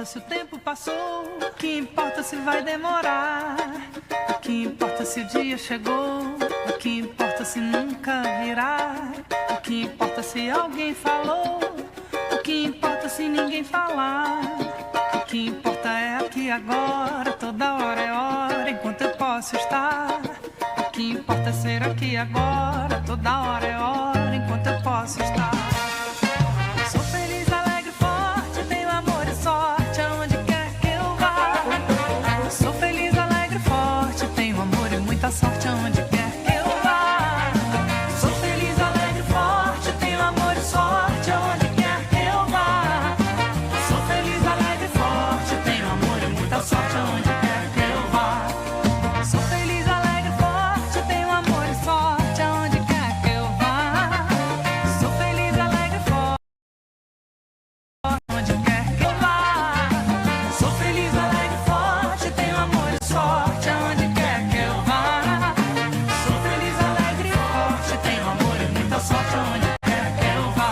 importa se o tempo passou, o que importa se vai demorar, o que importa se o dia chegou, o que importa se nunca virá, o que importa se alguém falou, o que importa se ninguém falar, o que importa é aqui agora, toda hora é hora, enquanto eu posso estar, o que importa é ser aqui agora, toda hora é hora, enquanto eu posso estar. Sorte aonde quer que eu vá. Sou feliz, alegre, forte, tenho amor e sorte aonde quer que eu vá. Sou feliz, alegre, forte, tenho amor e muita sorte aonde quer que eu vá. Sou feliz, alegre, forte, tenho amor e sorte aonde quer que eu vá. Sou feliz, alegre, forte, onde quer que eu vá. Sou feliz, alegre, forte, tenho amor e sorte aonde quer que eu vá. Sorte onde quer que eu vá.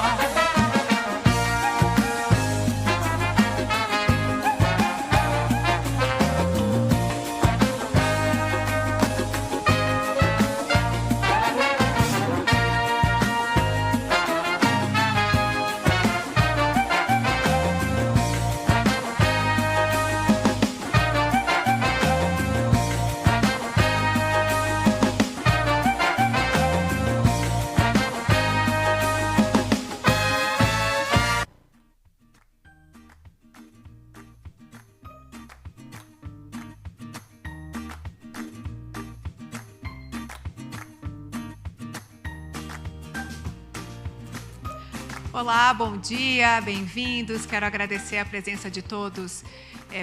Olá, bom dia, bem-vindos. Quero agradecer a presença de todos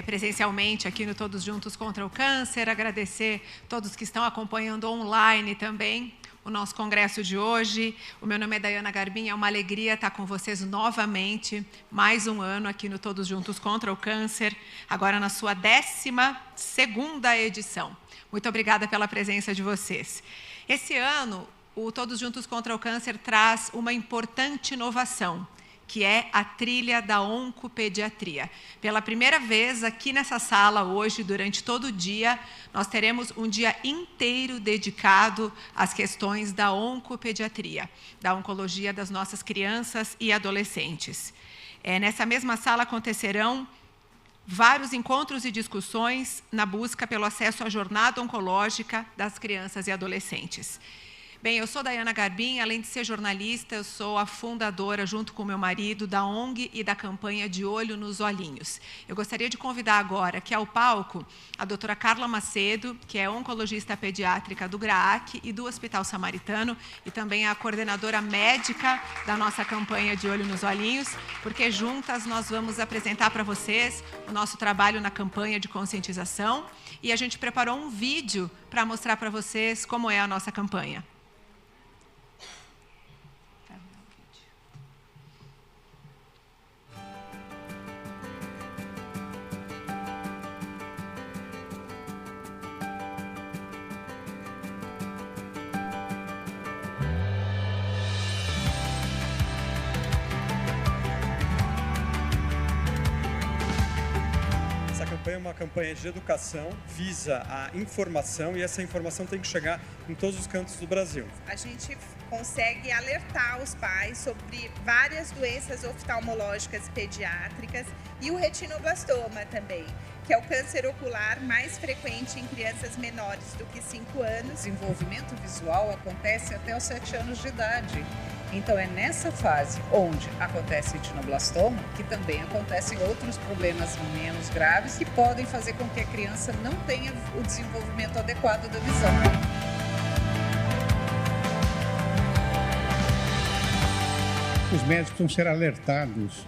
presencialmente aqui no Todos Juntos contra o Câncer, agradecer todos que estão acompanhando online também o nosso congresso de hoje. O meu nome é Dayana Garbim, é uma alegria estar com vocês novamente, mais um ano aqui no Todos Juntos contra o Câncer, agora na sua 12ª edição. Muito obrigada pela presença de vocês. Esse ano, o Todos Juntos contra o Câncer traz uma importante inovação, que é a trilha da oncopediatria. Pela primeira vez aqui nessa sala hoje, durante todo o dia, nós teremos um dia inteiro dedicado às questões da oncopediatria, da oncologia das nossas crianças e adolescentes. Nessa mesma sala acontecerão vários encontros e discussões na busca pelo acesso à jornada oncológica das crianças e adolescentes. Bem, eu sou Dayana Garbim, além de ser jornalista, eu sou a fundadora, junto com meu marido, da ONG e da campanha De Olho nos Olhinhos. Eu gostaria de convidar agora aqui ao palco a doutora Carla Macedo, que é oncologista pediátrica do GRAAC e do Hospital Samaritano, e também a coordenadora médica da nossa campanha De Olho nos Olhinhos, porque juntas nós vamos apresentar para vocês o nosso trabalho na campanha de conscientização, e a gente preparou um vídeo para mostrar para vocês como é a nossa campanha. É uma campanha de educação, visa a informação e essa informação tem que chegar em todos os cantos do Brasil. A gente consegue alertar os pais sobre várias doenças oftalmológicas pediátricas e o retinoblastoma também, que é o câncer ocular mais frequente em crianças menores do que 5 anos. O desenvolvimento visual acontece até os 7 anos de idade. Então é nessa fase onde acontece retinoblastoma que também acontecem outros problemas menos graves que podem fazer com que a criança não tenha o desenvolvimento adequado da visão. Os médicos precisam ser alertados,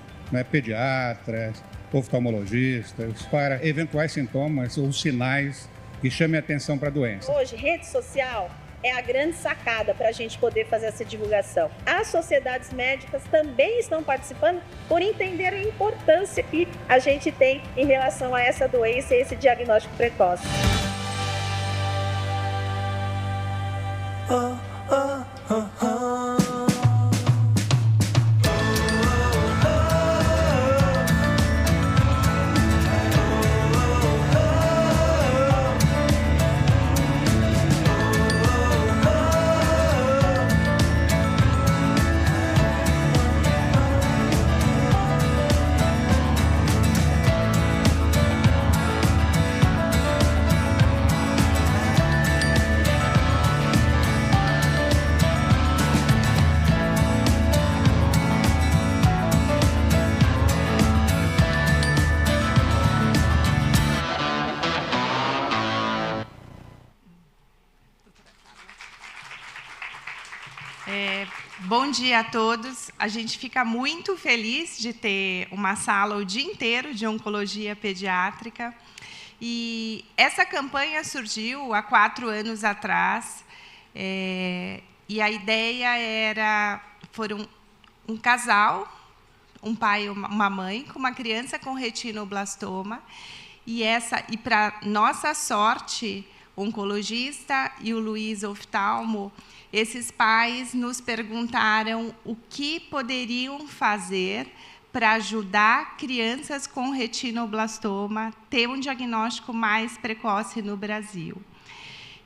pediatras, oftalmologistas, para eventuais sintomas ou sinais que chamem a atenção para a doença. Hoje, rede social é a grande sacada para a gente poder fazer essa divulgação. As sociedades médicas também estão participando por entender a importância que a gente tem em relação a essa doença e esse diagnóstico precoce. Bom dia a todos. A gente fica muito feliz de ter uma sala o dia inteiro de oncologia pediátrica. E essa campanha surgiu há 4 anos atrás. E a ideia foram um casal, um pai e uma mãe, com uma criança com retinoblastoma. E para nossa sorte, o oncologista e o Luiz oftalmo, esses pais nos perguntaram o que poderiam fazer para ajudar crianças com retinoblastoma a ter um diagnóstico mais precoce no Brasil.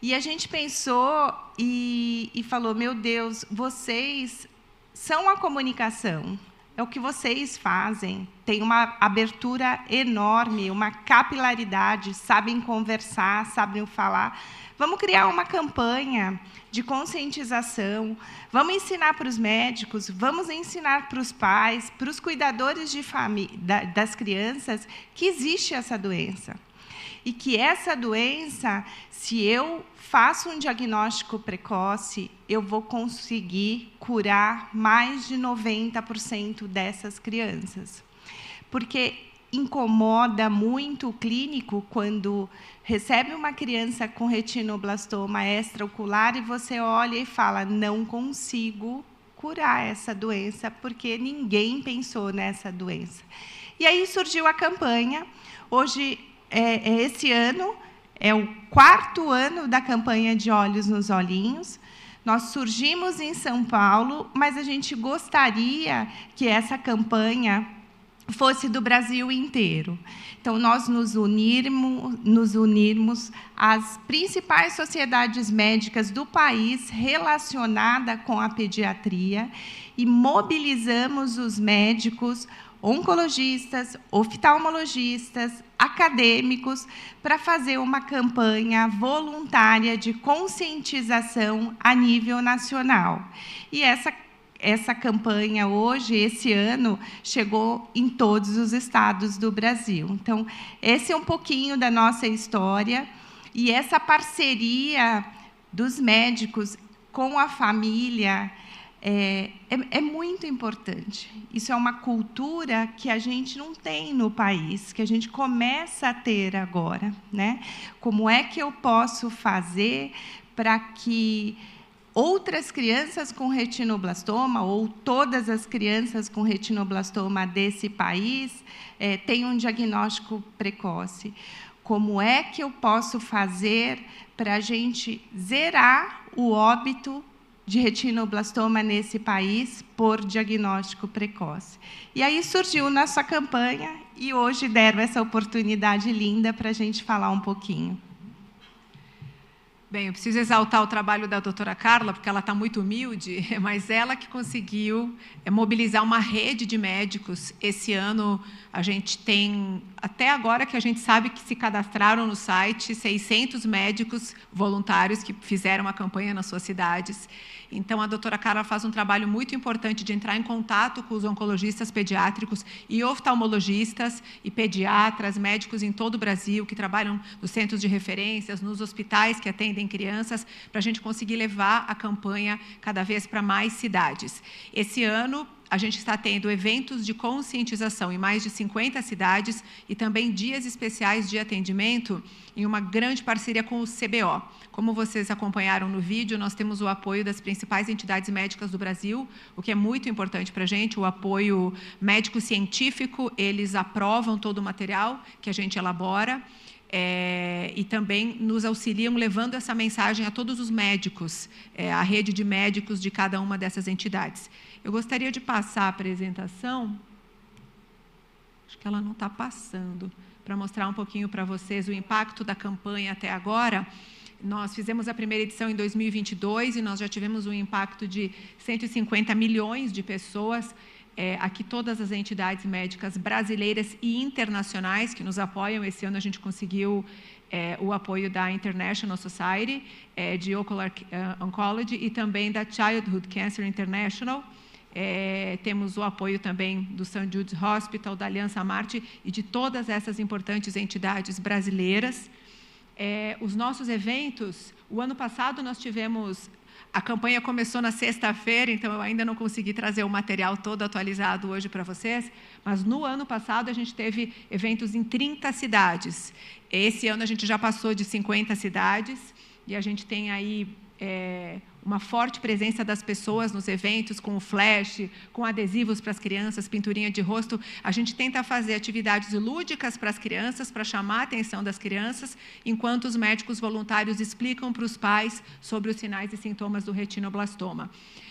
E a gente pensou e falou, meu Deus, vocês são a comunicação, é o que vocês fazem, tem uma abertura enorme, uma capilaridade, sabem conversar, sabem falar. Vamos criar uma campanha de conscientização, vamos ensinar para os médicos, vamos ensinar para os pais, para os cuidadores de família, das crianças, que existe essa doença. E que essa doença, se eu faço um diagnóstico precoce, eu vou conseguir curar mais de 90% dessas crianças. Porque incomoda muito o clínico quando recebe uma criança com retinoblastoma extraocular e você olha e fala, não consigo curar essa doença, porque ninguém pensou nessa doença. E aí surgiu a campanha. Hoje, esse ano, é o 4º ano da campanha de Olhos nos Olhinhos. Nós surgimos em São Paulo, mas a gente gostaria que essa campanha fosse do Brasil inteiro. Então, nós nos unirmos às principais sociedades médicas do país relacionadas com a pediatria e mobilizamos os médicos, oncologistas, oftalmologistas, acadêmicos, para fazer uma campanha voluntária de conscientização a nível nacional. E essa campanha, hoje, esse ano, chegou em todos os estados do Brasil. Então, esse é um pouquinho da nossa história. E essa parceria dos médicos com a família é muito importante. Isso é uma cultura que a gente não tem no país, que a gente começa a ter agora, né? Como é que eu posso fazer para que outras crianças com retinoblastoma, ou todas as crianças com retinoblastoma desse país, tenham um diagnóstico precoce? Como é que eu posso fazer para a gente zerar o óbito de retinoblastoma nesse país por diagnóstico precoce? E aí surgiu nossa campanha, e hoje deram essa oportunidade linda para a gente falar um pouquinho. Bem, eu preciso exaltar o trabalho da doutora Carla, porque ela está muito humilde, mas ela que conseguiu mobilizar uma rede de médicos. Esse ano, a gente tem, até agora que a gente sabe que se cadastraram no site, 600 médicos voluntários que fizeram a campanha nas suas cidades. Então, a doutora Carla faz um trabalho muito importante de entrar em contato com os oncologistas pediátricos e oftalmologistas e pediatras, médicos em todo o Brasil, que trabalham nos centros de referências, nos hospitais que atendem crianças, para a gente conseguir levar a campanha cada vez para mais cidades. Esse ano, a gente está tendo eventos de conscientização em mais de 50 cidades e também dias especiais de atendimento em uma grande parceria com o CBO. Como vocês acompanharam no vídeo, nós temos o apoio das principais entidades médicas do Brasil, o que é muito importante para a gente, o apoio médico-científico, eles aprovam todo o material que a gente elabora, e também nos auxiliam levando essa mensagem a todos os médicos, a rede de médicos de cada uma dessas entidades. Eu gostaria de passar a apresentação, acho que ela não está passando, para mostrar um pouquinho para vocês o impacto da campanha até agora. Nós fizemos a primeira edição em 2022 e nós já tivemos um impacto de 150 milhões de pessoas. Aqui todas as entidades médicas brasileiras e internacionais que nos apoiam. Esse ano a gente conseguiu o apoio da International Society de Ocular Oncology e também da Childhood Cancer International. Temos o apoio também do St. Jude's Hospital, da Aliança Marte e de todas essas importantes entidades brasileiras. Os nossos eventos, o ano passado nós tivemos A campanha começou na sexta-feira, então eu ainda não consegui trazer o material todo atualizado hoje para vocês, mas no ano passado a gente teve eventos em 30 cidades. Esse ano a gente já passou de 50 cidades e a gente tem aí uma forte presença das pessoas nos eventos, com o flash, com adesivos para as crianças, pinturinha de rosto. A gente tenta fazer atividades lúdicas para as crianças, para chamar a atenção das crianças, enquanto os médicos voluntários explicam para os pais sobre os sinais e sintomas do retinoblastoma.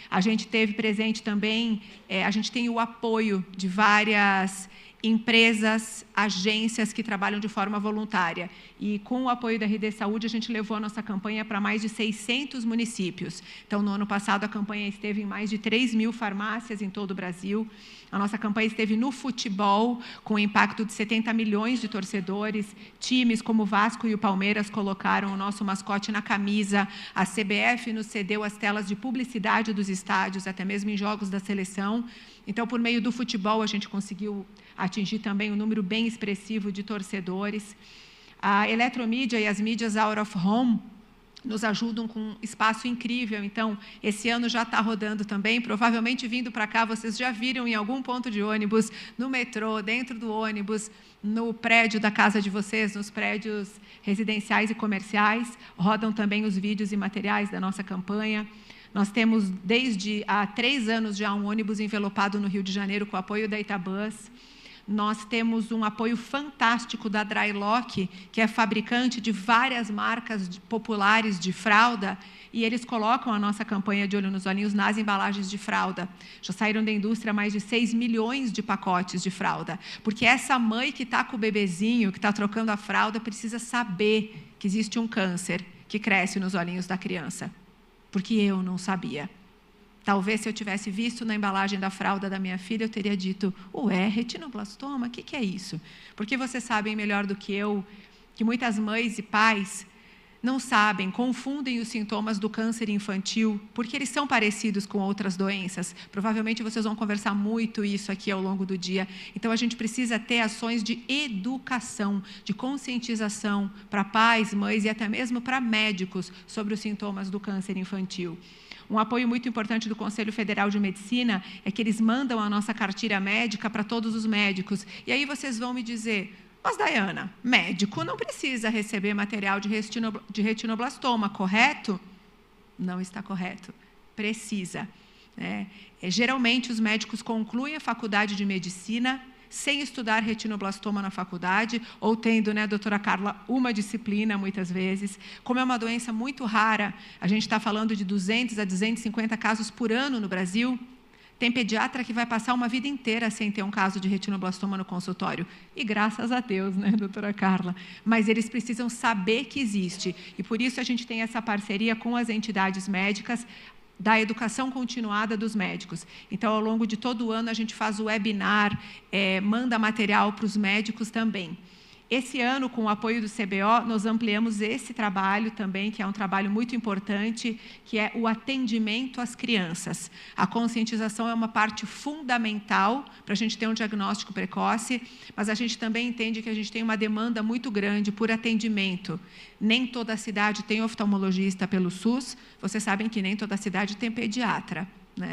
A gente teve presente também, a gente tem o apoio de várias empresas, agências que trabalham de forma voluntária. E com o apoio da RD Saúde, a gente levou a nossa campanha para mais de 600 municípios. Então, no ano passado, a campanha esteve em mais de 3.000 farmácias em todo o Brasil. A nossa campanha esteve no futebol, com o impacto de 70 milhões de torcedores. Times como o Vasco e o Palmeiras colocaram o nosso mascote na camisa. A CBF nos cedeu as telas de publicidade dos estádios, até mesmo em jogos da seleção. Então, por meio do futebol, a gente conseguiu atingir também um número bem expressivo de torcedores. A eletromídia e as mídias out of home nos ajudam com um espaço incrível. Então, esse ano já está rodando também. Provavelmente, vindo para cá, vocês já viram em algum ponto de ônibus, no metrô, dentro do ônibus, no prédio da casa de vocês, nos prédios residenciais e comerciais. Rodam também os vídeos e materiais da nossa campanha. Nós temos, desde há 3 anos, já um ônibus envelopado no Rio de Janeiro com o apoio da Itabus. Nós temos um apoio fantástico da Drylock, que é fabricante de várias marcas populares de fralda, e eles colocam a nossa campanha de Olho nos Olhinhos nas embalagens de fralda. Já saíram da indústria mais de 6 milhões de pacotes de fralda, porque essa mãe que está com o bebezinho, que está trocando a fralda, precisa saber que existe um câncer que cresce nos olhinhos da criança. Porque eu não sabia. Talvez, se eu tivesse visto na embalagem da fralda da minha filha, eu teria dito, ué, retinoblastoma, o que é isso? Porque vocês sabem melhor do que eu, que muitas mães e pais não sabem, confundem os sintomas do câncer infantil, porque eles são parecidos com outras doenças. Provavelmente vocês vão conversar muito isso aqui ao longo do dia. Então, a gente precisa ter ações de educação, de conscientização para pais, mães e até mesmo para médicos sobre os sintomas do câncer infantil. Um apoio muito importante do Conselho Federal de Medicina é que eles mandam a nossa cartilha médica para todos os médicos. E aí vocês vão me dizer, mas, Dayana, médico não precisa receber material de retinoblastoma, correto? Não está correto. Precisa. Geralmente, os médicos concluem a faculdade de medicina sem estudar retinoblastoma na faculdade, ou tendo, doutora Carla, uma disciplina, muitas vezes. Como é uma doença muito rara, a gente está falando de 200 a 250 casos por ano no Brasil. Tem pediatra que vai passar uma vida inteira sem ter um caso de retinoblastoma no consultório. E graças a Deus, doutora Carla? Mas eles precisam saber que existe. E por isso a gente tem essa parceria com as entidades médicas, da educação continuada dos médicos. Então, ao longo de todo o ano, a gente faz o webinar, manda material para os médicos também. Esse ano, com o apoio do CBO, nós ampliamos esse trabalho também, que é um trabalho muito importante, que é o atendimento às crianças. A conscientização é uma parte fundamental para a gente ter um diagnóstico precoce, mas a gente também entende que a gente tem uma demanda muito grande por atendimento. Nem toda a cidade tem oftalmologista pelo SUS, vocês sabem que nem toda a cidade tem pediatra,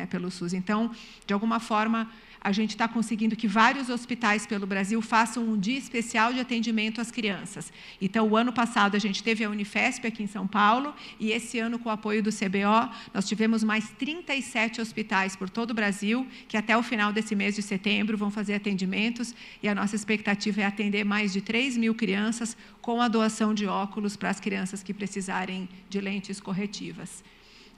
pelo SUS. Então, de alguma forma, a gente está conseguindo que vários hospitais pelo Brasil façam um dia especial de atendimento às crianças. Então, o ano passado, a gente teve a Unifesp aqui em São Paulo, e esse ano, com o apoio do CBO, nós tivemos mais 37 hospitais por todo o Brasil, que até o final desse mês de setembro vão fazer atendimentos, e a nossa expectativa é atender mais de 3.000 crianças com a doação de óculos para as crianças que precisarem de lentes corretivas.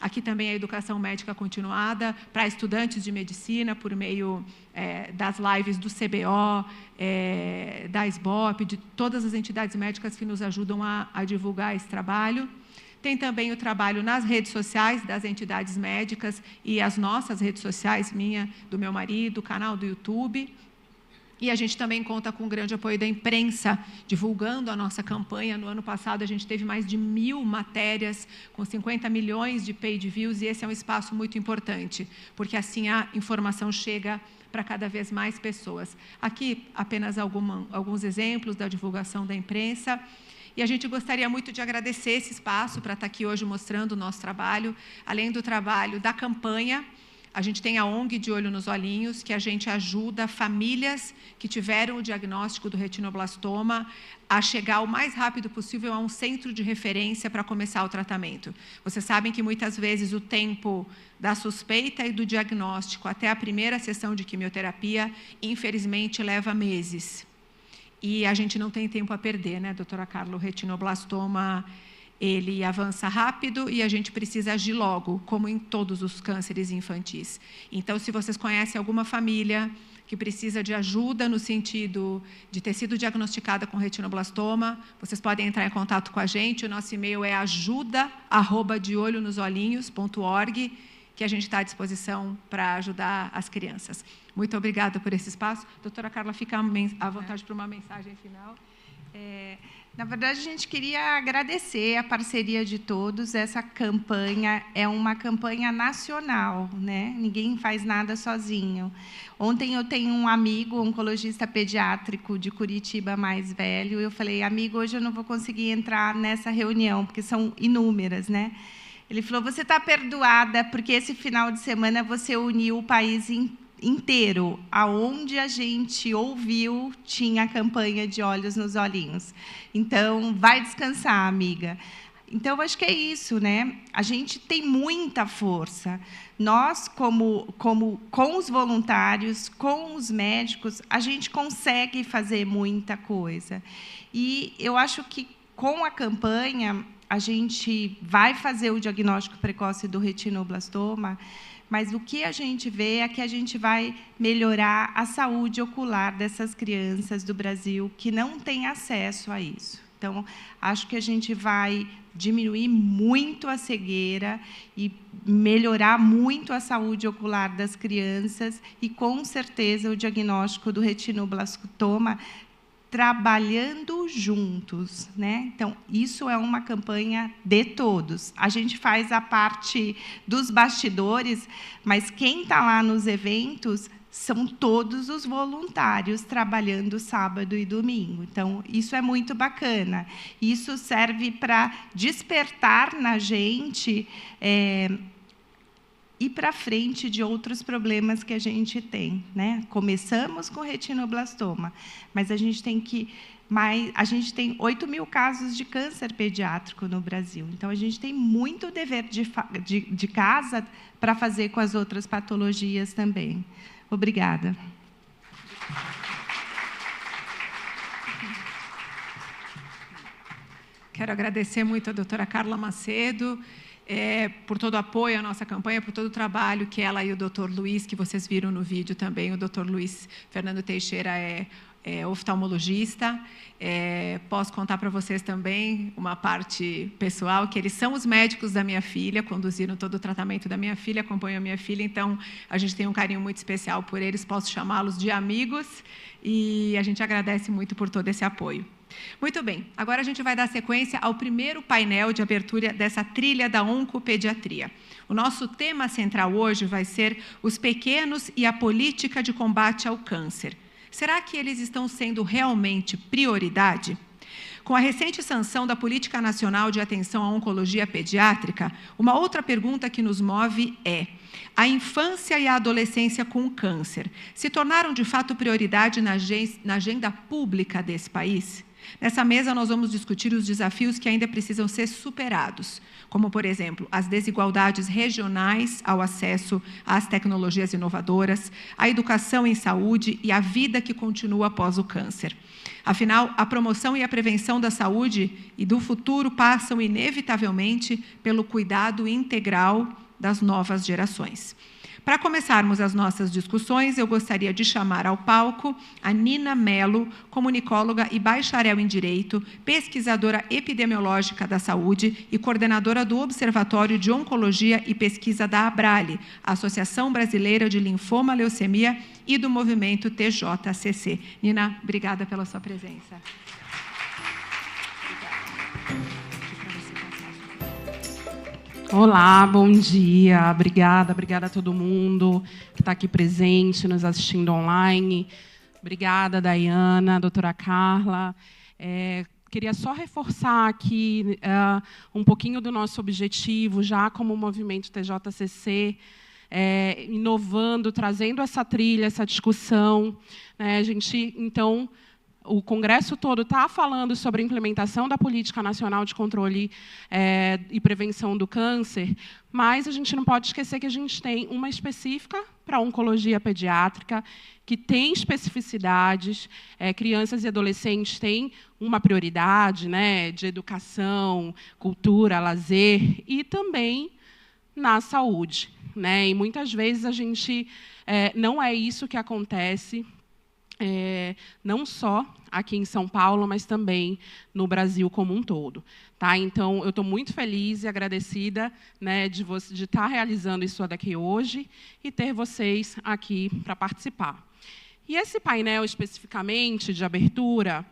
Aqui também a educação médica continuada para estudantes de medicina, por meio das lives do CBO, da SBOP, de todas as entidades médicas que nos ajudam a divulgar esse trabalho. Tem também o trabalho nas redes sociais das entidades médicas e as nossas redes sociais, minha, do meu marido, o canal do YouTube. E a gente também conta com o grande apoio da imprensa, divulgando a nossa campanha. No ano passado, a gente teve mais de 1.000 matérias, com 50 milhões de paid views, e esse é um espaço muito importante, porque assim a informação chega para cada vez mais pessoas. Aqui, apenas alguns exemplos da divulgação da imprensa. E a gente gostaria muito de agradecer esse espaço para estar aqui hoje mostrando o nosso trabalho, além do trabalho da campanha. A gente tem a ONG De Olho nos Olhinhos, que a gente ajuda famílias que tiveram o diagnóstico do retinoblastoma a chegar o mais rápido possível a um centro de referência para começar o tratamento. Vocês sabem que muitas vezes o tempo da suspeita e do diagnóstico até a primeira sessão de quimioterapia, infelizmente, leva meses. E a gente não tem tempo a perder, né, doutora Carla? O retinoblastoma, ele avança rápido e a gente precisa agir logo, como em todos os cânceres infantis. Então, se vocês conhecem alguma família que precisa de ajuda no sentido de ter sido diagnosticada com retinoblastoma, vocês podem entrar em contato com a gente. O nosso e-mail é ajuda@deolhonolhinhos.org, que a gente está à disposição para ajudar as crianças. Muito obrigada por esse espaço. Doutora Carla, fica à vontade para uma mensagem final. Na verdade, a gente queria agradecer a parceria de todos. Essa campanha é uma campanha nacional, né? Ninguém faz nada sozinho. Ontem eu tenho um amigo, oncologista pediátrico de Curitiba, mais velho, e eu falei, amigo, hoje eu não vou conseguir entrar nessa reunião, porque são inúmeras, né? Ele falou, você está perdoada, porque esse final de semana você uniu o país inteiro. Aonde a gente ouviu, tinha a campanha de Olhos nos Olhinhos. Então, vai descansar, amiga. Então, acho que é isso, né? A gente tem muita força. Nós, com os voluntários, com os médicos, a gente consegue fazer muita coisa. E eu acho que, com a campanha, a gente vai fazer o diagnóstico precoce do retinoblastoma, mas o que a gente vê é que a gente vai melhorar a saúde ocular dessas crianças do Brasil que não têm acesso a isso. Então, acho que a gente vai diminuir muito a cegueira e melhorar muito a saúde ocular das crianças e, com certeza, o diagnóstico do retinoblastoma trabalhando juntos, né? Então, isso é uma campanha de todos. A gente faz a parte dos bastidores, mas quem está lá nos eventos são todos os voluntários trabalhando sábado e domingo. Então, isso é muito bacana. Isso serve para despertar na gente ir para frente de outros problemas que a gente tem, né? Começamos com retinoblastoma, mas a gente tem 8.000 casos de câncer pediátrico no Brasil. Então, a gente tem muito dever de casa para fazer com as outras patologias também. Obrigada. Quero agradecer muito a doutora Carla Macedo, por todo o apoio à nossa campanha, por todo o trabalho que ela e o doutor Luiz, que vocês viram no vídeo também, o doutor Luiz Fernando Teixeira é oftalmologista. Posso contar para vocês também uma parte pessoal, que eles são os médicos da minha filha, conduziram todo o tratamento da minha filha, acompanham a minha filha, então a gente tem um carinho muito especial por eles, posso chamá-los de amigos, e a gente agradece muito por todo esse apoio. Muito bem, agora a gente vai dar sequência ao primeiro painel de abertura dessa trilha da oncopediatria. O nosso tema central hoje vai ser os pequenos e a política de combate ao câncer. Será que eles estão sendo realmente prioridade? Com a recente sanção da Política Nacional de Atenção à Oncologia Pediátrica, uma outra pergunta que nos move é: a infância e a adolescência com câncer se tornaram de fato prioridade na agenda pública desse país? Nessa mesa, nós vamos discutir os desafios que ainda precisam ser superados, como, por exemplo, as desigualdades regionais ao acesso às tecnologias inovadoras, a educação em saúde e a vida que continua após o câncer. Afinal, a promoção e a prevenção da saúde e do futuro passam, inevitavelmente, pelo cuidado integral das novas gerações. Para começarmos as nossas discussões, eu gostaria de chamar ao palco a Nina Mello, comunicóloga e bacharel em Direito, pesquisadora epidemiológica da saúde e coordenadora do Observatório de Oncologia e Pesquisa da ABRALE, a Associação Brasileira de Linfoma, Leucemia, e do movimento TJCC. Nina, obrigada pela sua presença. Olá, bom dia, obrigada a todo mundo que está aqui presente, nos assistindo online. Obrigada, Dayana, doutora Carla. queria só reforçar aqui um pouquinho do nosso objetivo, já como movimento TJCC, inovando, trazendo essa trilha, essa discussão. Né? A gente, então, o Congresso todo está falando sobre a implementação da Política Nacional de Controle e Prevenção do Câncer, mas a gente não pode esquecer que a gente tem uma específica para a oncologia pediátrica, que tem especificidades, crianças e adolescentes têm uma prioridade, né, de educação, cultura, lazer, e também na saúde. Né? E, muitas vezes, a gente não é isso que acontece, não só aqui em São Paulo, mas também no Brasil como um todo. Tá? Então, eu estou muito feliz e agradecida, né, de estar realizando isso daqui hoje e ter vocês aqui para participar. E esse painel, especificamente, de abertura,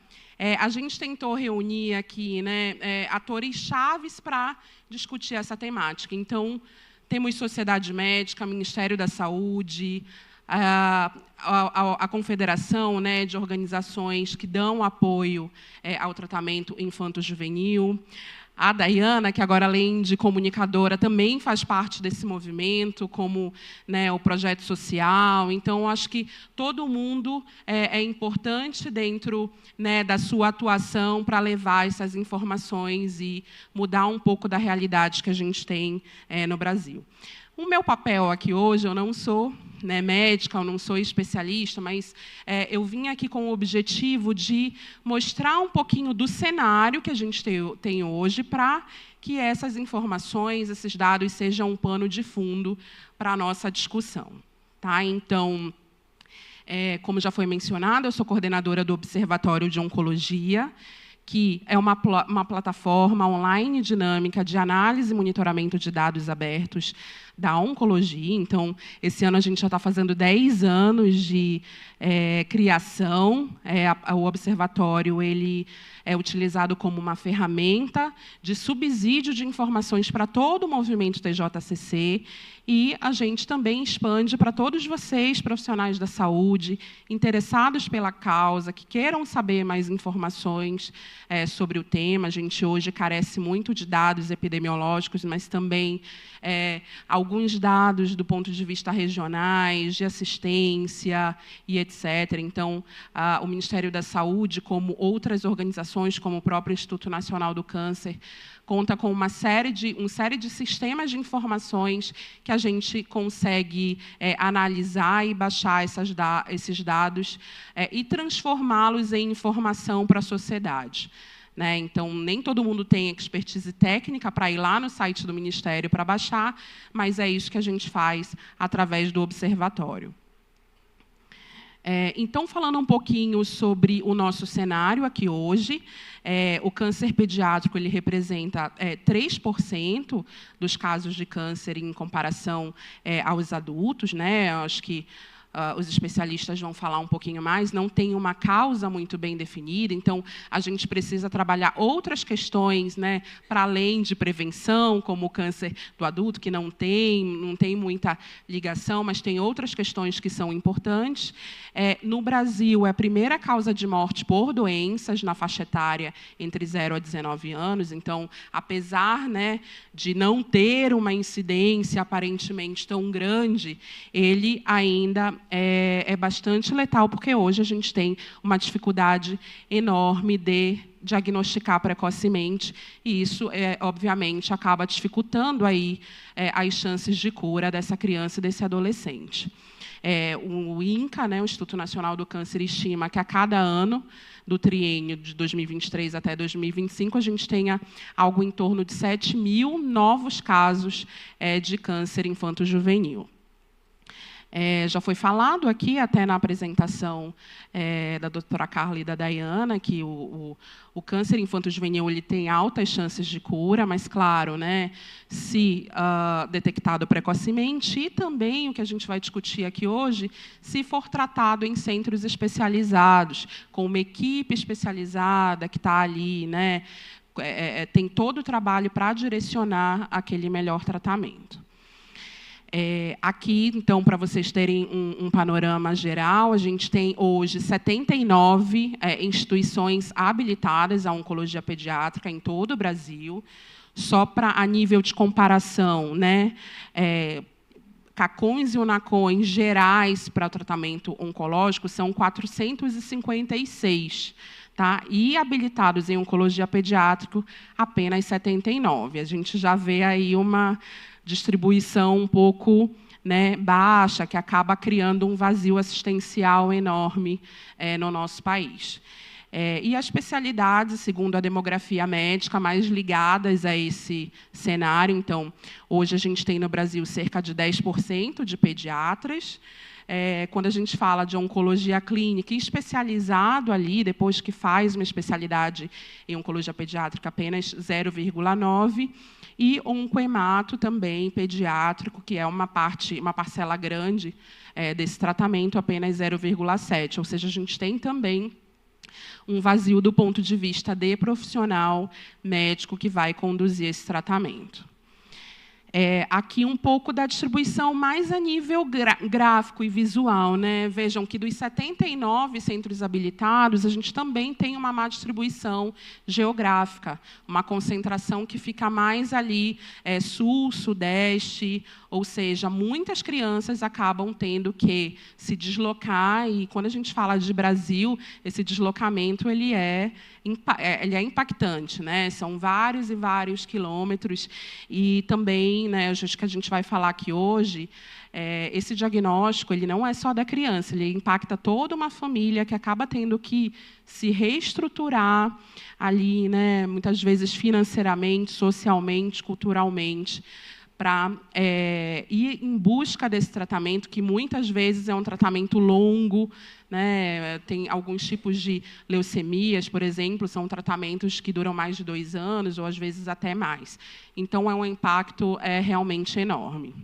a gente tentou reunir aqui, né, atores chaves para discutir essa temática. Então, temos Sociedade Médica, Ministério da Saúde, a Confederação, né, de organizações que dão apoio ao tratamento infanto-juvenil. A Dayana, que agora, além de comunicadora, também faz parte desse movimento, como, né, o projeto social. Então, acho que todo mundo é importante dentro, né, da sua atuação para levar essas informações e mudar um pouco da realidade que a gente tem no Brasil. O meu papel aqui hoje, eu não sou, né, médica, eu não sou especialista, mas eu vim aqui com o objetivo de mostrar um pouquinho do cenário que a gente tem hoje para que essas informações, esses dados, sejam um pano de fundo para a nossa discussão. Tá? Então, como já foi mencionado, eu sou coordenadora do Observatório de Oncologia, que é uma plataforma online dinâmica de análise e monitoramento de dados abertos da oncologia. Então, esse ano a gente já está fazendo 10 anos de criação. O observatório ele é utilizado como uma ferramenta de subsídio de informações para todo o movimento TJCC, e a gente também expande para todos vocês, profissionais da saúde, interessados pela causa, que queiram saber mais informações sobre o tema. A gente hoje carece muito de dados epidemiológicos, mas também alguns dados do ponto de vista regionais, de assistência e etc. Então, o Ministério da Saúde, como outras organizações, como o próprio Instituto Nacional do Câncer, conta com uma série de sistemas de informações que a gente consegue analisar e baixar esses dados e transformá-los em informação para a sociedade. Né? Então, nem todo mundo tem expertise técnica para ir lá no site do Ministério para baixar, mas é isso que a gente faz através do observatório. Então, falando um pouquinho sobre o nosso cenário aqui hoje, o câncer pediátrico ele representa 3% dos casos de câncer em comparação aos adultos. Né? Acho que os especialistas vão falar um pouquinho mais, não tem uma causa muito bem definida, então a gente precisa trabalhar outras questões, né, para além de prevenção, como o câncer do adulto, que não tem muita ligação, mas tem outras questões que são importantes. No Brasil, é a primeira causa de morte por doenças na faixa etária entre 0 a 19 anos, então, apesar, né, de não ter uma incidência aparentemente tão grande, ele ainda é bastante letal, porque hoje a gente tem uma dificuldade enorme de diagnosticar precocemente, e isso, obviamente, acaba dificultando aí, as chances de cura dessa criança e desse adolescente. O INCA, né, o Instituto Nacional do Câncer, estima que a cada ano do triênio de 2023 até 2025, a gente tenha algo em torno de 7.000 novos casos de câncer infanto-juvenil. Já foi falado aqui, até na apresentação da doutora Carla e da Dayana, que o câncer infanto-juvenil ele tem altas chances de cura, mas, claro, né, se detectado precocemente, e também, o que a gente vai discutir aqui hoje, se for tratado em centros especializados, com uma equipe especializada que está ali, né, tem todo o trabalho para direcionar aquele melhor tratamento. Aqui, então, para vocês terem um panorama geral, a gente tem hoje 79 instituições habilitadas à oncologia pediátrica em todo o Brasil. Só para a nível de comparação, né, CACONs e UNACONs gerais para o tratamento oncológico são 456. Tá? E habilitados em oncologia pediátrica, apenas 79. A gente já vê aí uma distribuição um pouco, né, baixa, que acaba criando um vazio assistencial enorme no nosso país. E as especialidades, segundo a demografia médica, mais ligadas a esse cenário. Então, hoje a gente tem no Brasil cerca de 10% de pediatras. Quando a gente fala de oncologia clínica, especializado ali, depois que faz uma especialidade em oncologia pediátrica, apenas 0,9%, e oncohemato também pediátrico, que é uma parcela grande desse tratamento, apenas 0,7%. Ou seja, a gente tem também um vazio do ponto de vista de profissional médico que vai conduzir esse tratamento. Aqui um pouco da distribuição mais a nível gráfico e visual, né? Vejam que dos 79 centros habilitados, a gente também tem uma má distribuição geográfica, uma concentração que fica mais ali sul, sudeste, ou seja, muitas crianças acabam tendo que se deslocar, e quando a gente fala de Brasil, esse deslocamento ele é impactante, né? São vários e vários quilômetros, e também, né, acho que a gente vai falar aqui hoje, esse diagnóstico ele não é só da criança, ele impacta toda uma família que acaba tendo que se reestruturar ali, né, muitas vezes financeiramente, socialmente, culturalmente, para ir em busca desse tratamento, que muitas vezes é um tratamento longo, né? Tem alguns tipos de leucemias, por exemplo, são tratamentos que duram mais de 2 anos, ou às vezes até mais. Então, é um impacto realmente enorme.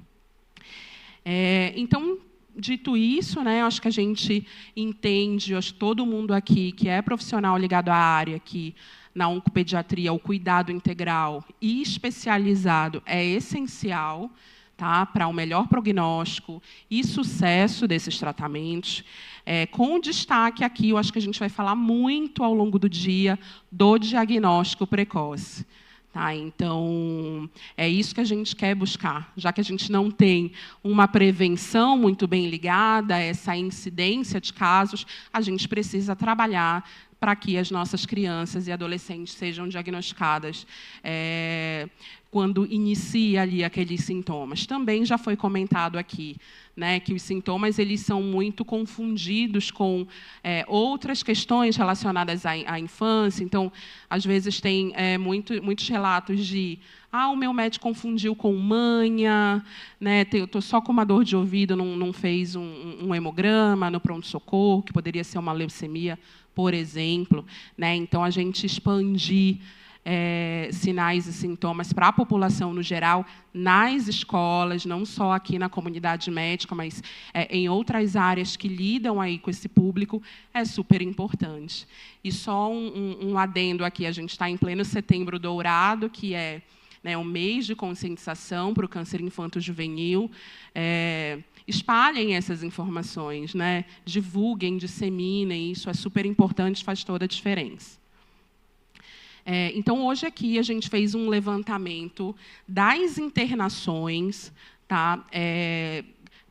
Então, dito isso, né, acho que a gente entende, acho que todo mundo aqui que é profissional ligado à área, que na oncopediatria o cuidado integral e especializado é essencial, tá, para o melhor prognóstico e sucesso desses tratamentos. Com destaque aqui, eu acho que a gente vai falar muito ao longo do dia do diagnóstico precoce. Tá? Então, é isso que a gente quer buscar. Já que a gente não tem uma prevenção muito bem ligada a essa incidência de casos, a gente precisa trabalhar para que as nossas crianças e adolescentes sejam diagnosticadas quando inicia ali aqueles sintomas. Também já foi comentado aqui, né, que os sintomas eles são muito confundidos com outras questões relacionadas à infância. Então, às vezes, tem muitos relatos de o meu médico confundiu com manha, né, eu estou só com uma dor de ouvido, não fez um hemograma no pronto-socorro, que poderia ser uma leucemia, por exemplo, né? Então, a gente expandir sinais e sintomas para a população no geral, nas escolas, não só aqui na comunidade médica, mas em outras áreas que lidam aí com esse público, é super importante. E só um adendo aqui, a gente está em pleno Setembro Dourado, que é, né, um mês de conscientização para o câncer infanto-juvenil. Espalhem essas informações, né? Divulguem, disseminem, isso é super importante, faz toda a diferença. Então, hoje aqui a gente fez um levantamento das internações, tá,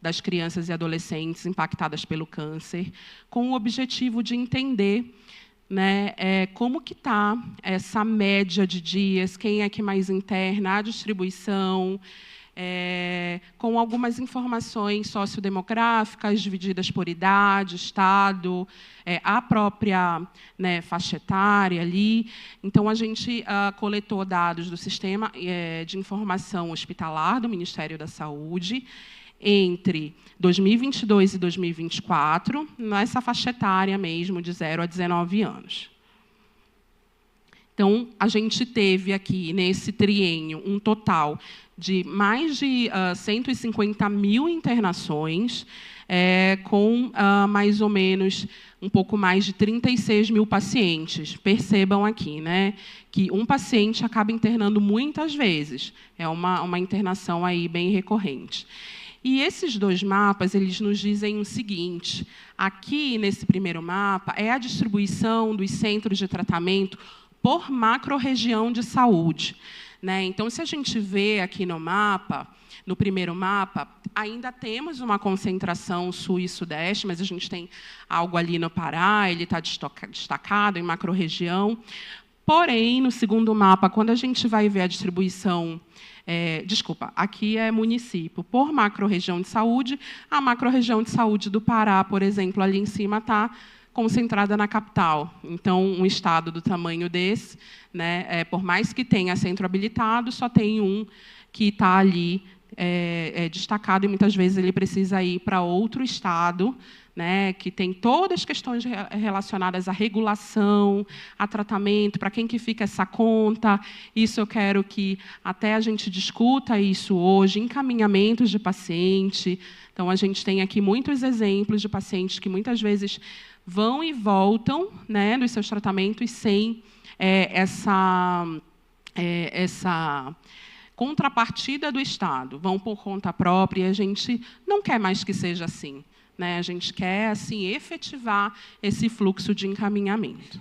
das crianças e adolescentes impactadas pelo câncer, com o objetivo de entender, né, como que está essa média de dias, quem é que mais interna, a distribuição, com algumas informações sociodemográficas divididas por idade, estado, a própria, né, faixa etária ali. Então, a gente coletou dados do Sistema de Informação Hospitalar do Ministério da Saúde entre 2022 e 2024, nessa faixa etária mesmo, de 0 a 19 anos. Então, a gente teve aqui, nesse triênio, um total de mais de 150 mil internações, com mais ou menos um pouco mais de 36 mil pacientes. Percebam aqui, né, que um paciente acaba internando muitas vezes. É uma internação aí bem recorrente. E esses 2 mapas, eles nos dizem o seguinte: aqui, nesse primeiro mapa, é a distribuição dos centros de tratamento por macro-região de saúde, né? Então, se a gente vê aqui no mapa, no primeiro mapa, ainda temos uma concentração sul e sudeste, mas a gente tem algo ali no Pará, ele está destacado em macro-região. Porém, no segundo mapa, quando a gente vai ver a distribuição... aqui é município. Por macro-região de saúde, a macro-região de saúde do Pará, por exemplo, ali em cima está concentrada na capital. Então, um estado do tamanho desse, né, por mais que tenha centro habilitado, só tem um que está ali destacado, e muitas vezes ele precisa ir para outro estado, né, que tem todas as questões relacionadas à regulação, a tratamento, para quem que fica essa conta. Isso eu quero que até a gente discuta isso hoje, encaminhamentos de paciente. Então, a gente tem aqui muitos exemplos de pacientes que muitas vezes vão e voltam, né, dos seus tratamentos sem essa contrapartida do Estado, vão por conta própria, e a gente não quer mais que seja assim, né? A gente quer, assim, efetivar esse fluxo de encaminhamento.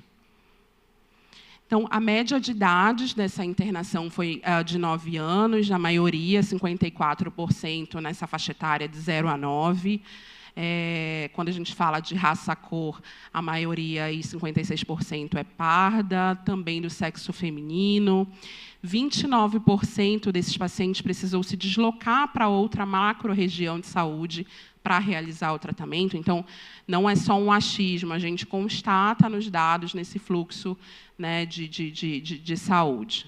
Então, a média de idades dessa internação foi de 9 anos, na maioria, 54% nessa faixa etária de 0 a 9. Quando a gente fala de raça-cor, a maioria, 56%, é parda, também do sexo feminino. 29% desses pacientes precisou se deslocar para outra macro-região de saúde para realizar o tratamento. Então, não é só um achismo, a gente constata nos dados nesse fluxo, né, de saúde.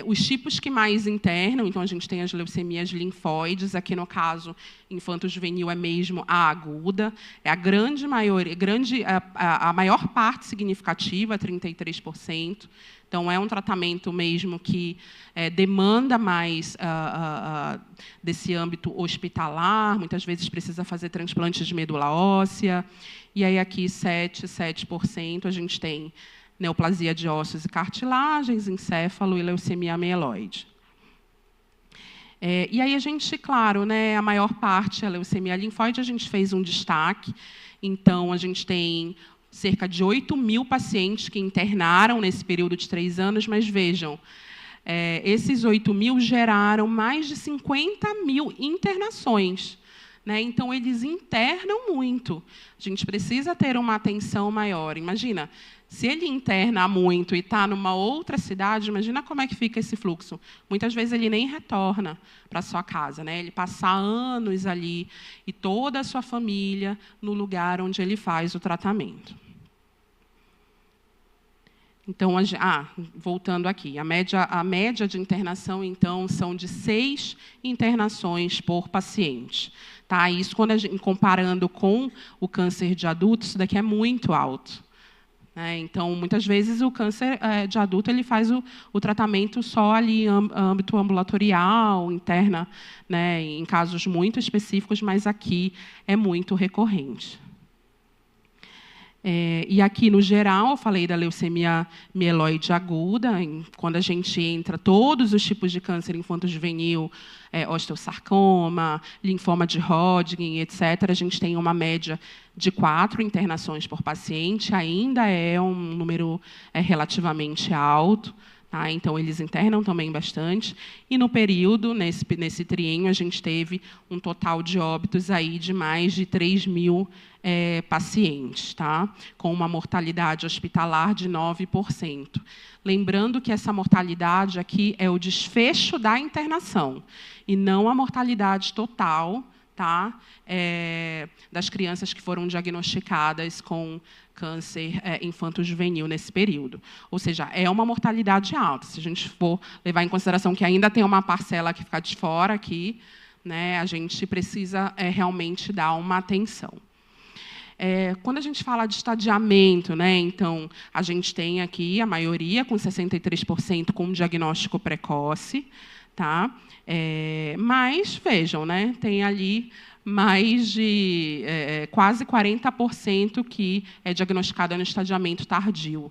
Os tipos que mais internam, então, a gente tem as leucemias linfóides, aqui no caso, infanto-juvenil é mesmo a aguda, é a grande maioria, a maior parte significativa, 33%. Então, é um tratamento mesmo que demanda mais desse âmbito hospitalar, muitas vezes precisa fazer transplantes de medula óssea, e aí aqui 7% a gente tem neoplasia de ossos e cartilagens, encéfalo e leucemia mieloide. E aí a gente, claro, né, a maior parte, a leucemia linfóide, a gente fez um destaque. Então, a gente tem cerca de 8.000 pacientes que internaram nesse período de 3 anos, mas vejam, esses 8.000 geraram mais de 50.000 internações. Né? Então, eles internam muito. A gente precisa ter uma atenção maior. Imagina, se ele interna muito e está numa outra cidade, imagina como é que fica esse fluxo. Muitas vezes ele nem retorna para a sua casa, né? Ele passa anos ali e toda a sua família no lugar onde ele faz o tratamento. Então, voltando aqui, a média de internação, então, são de 6 internações por paciente. Tá? Isso, comparando com o câncer de adulto, isso daqui é muito alto. Então, muitas vezes, o câncer de adulto ele faz o tratamento só ali em âmbito ambulatorial, interna, né, em casos muito específicos, mas aqui é muito recorrente. E aqui, no geral, eu falei da leucemia mieloide aguda, quando a gente entra todos os tipos de câncer infanto-juvenil, osteosarcoma, linfoma de Hodgkin, etc., a gente tem uma média de 4 internações por paciente, ainda é um número relativamente alto. Tá? Então, eles internam também bastante. E, no período, nesse triênio, a gente teve um total de óbitos aí de mais de 3.000 pacientes, tá? Com uma mortalidade hospitalar de 9%. Lembrando que essa mortalidade aqui é o desfecho da internação, e não a mortalidade total, tá? Das crianças que foram diagnosticadas com câncer infanto-juvenil nesse período. Ou seja, é uma mortalidade alta. Se a gente for levar em consideração que ainda tem uma parcela que fica de fora aqui, né, a gente precisa realmente dar uma atenção. Quando a gente fala de estadiamento, né, então, a gente tem aqui a maioria, com 63%, com diagnóstico precoce. Tá? Mas, vejam, né, tem ali mais de quase 40% que é diagnosticada no estadiamento tardio.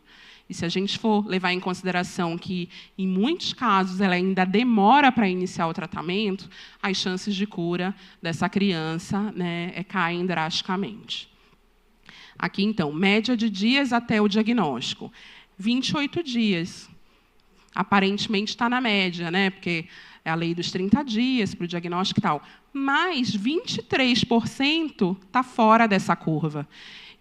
E se a gente for levar em consideração que, em muitos casos, ela ainda demora para iniciar o tratamento, as chances de cura dessa criança, né, caem drasticamente. Aqui, então, média de dias até o diagnóstico. 28 dias. Aparentemente está na média, né, porque é a lei dos 30 dias para o diagnóstico e tal. Mas 23% está fora dessa curva.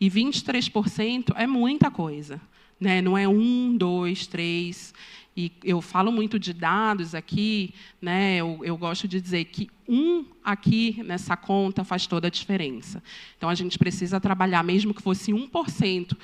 E 23% é muita coisa. Né? Não é 1, 2, 3. E eu falo muito de dados aqui, né? Eu gosto de dizer que 1 aqui nessa conta faz toda a diferença. Então, a gente precisa trabalhar, mesmo que fosse 1%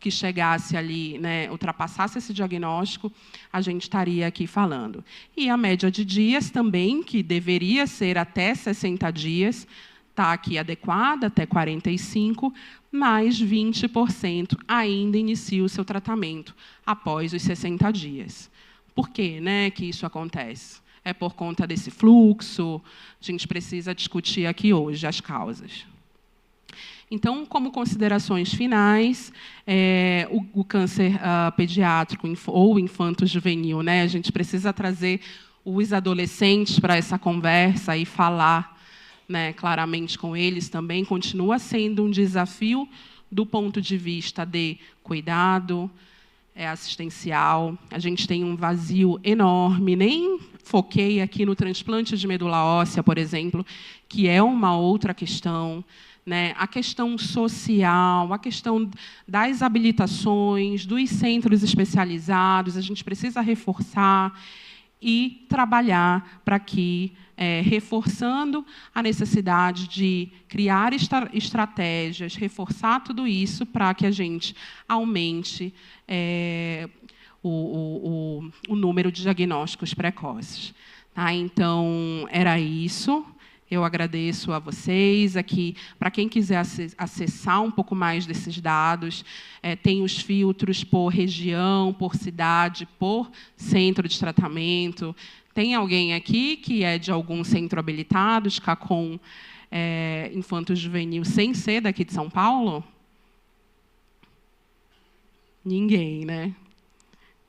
que chegasse ali, né, ultrapassasse esse diagnóstico, a gente estaria aqui falando. E a média de dias também, que deveria ser até 60 dias, está aqui adequada, até 45, mais 20% ainda inicia o seu tratamento após os 60 dias. Por quê, né, que isso acontece? É por conta desse fluxo? A gente precisa discutir aqui hoje as causas. Então, como considerações finais, o câncer pediátrico ou infanto-juvenil, né, a gente precisa trazer os adolescentes para essa conversa e falar, né, claramente com eles também. Continua sendo um desafio do ponto de vista de cuidado assistencial. A gente tem um vazio enorme. Nem foquei aqui no transplante de medula óssea, por exemplo, que é uma outra questão. Né, a questão social, a questão das habilitações, dos centros especializados, a gente precisa reforçar e trabalhar para que, reforçando a necessidade de criar estratégias, reforçar tudo isso para que a gente aumente o número de diagnósticos precoces. Tá? Então, era isso. Eu agradeço a vocês aqui. Para quem quiser acessar um pouco mais desses dados, tem os filtros por região, por cidade, por centro de tratamento. Tem alguém aqui que é de algum centro habilitado, SCACOM infanto-juvenil, sem ser daqui de São Paulo? Ninguém, né?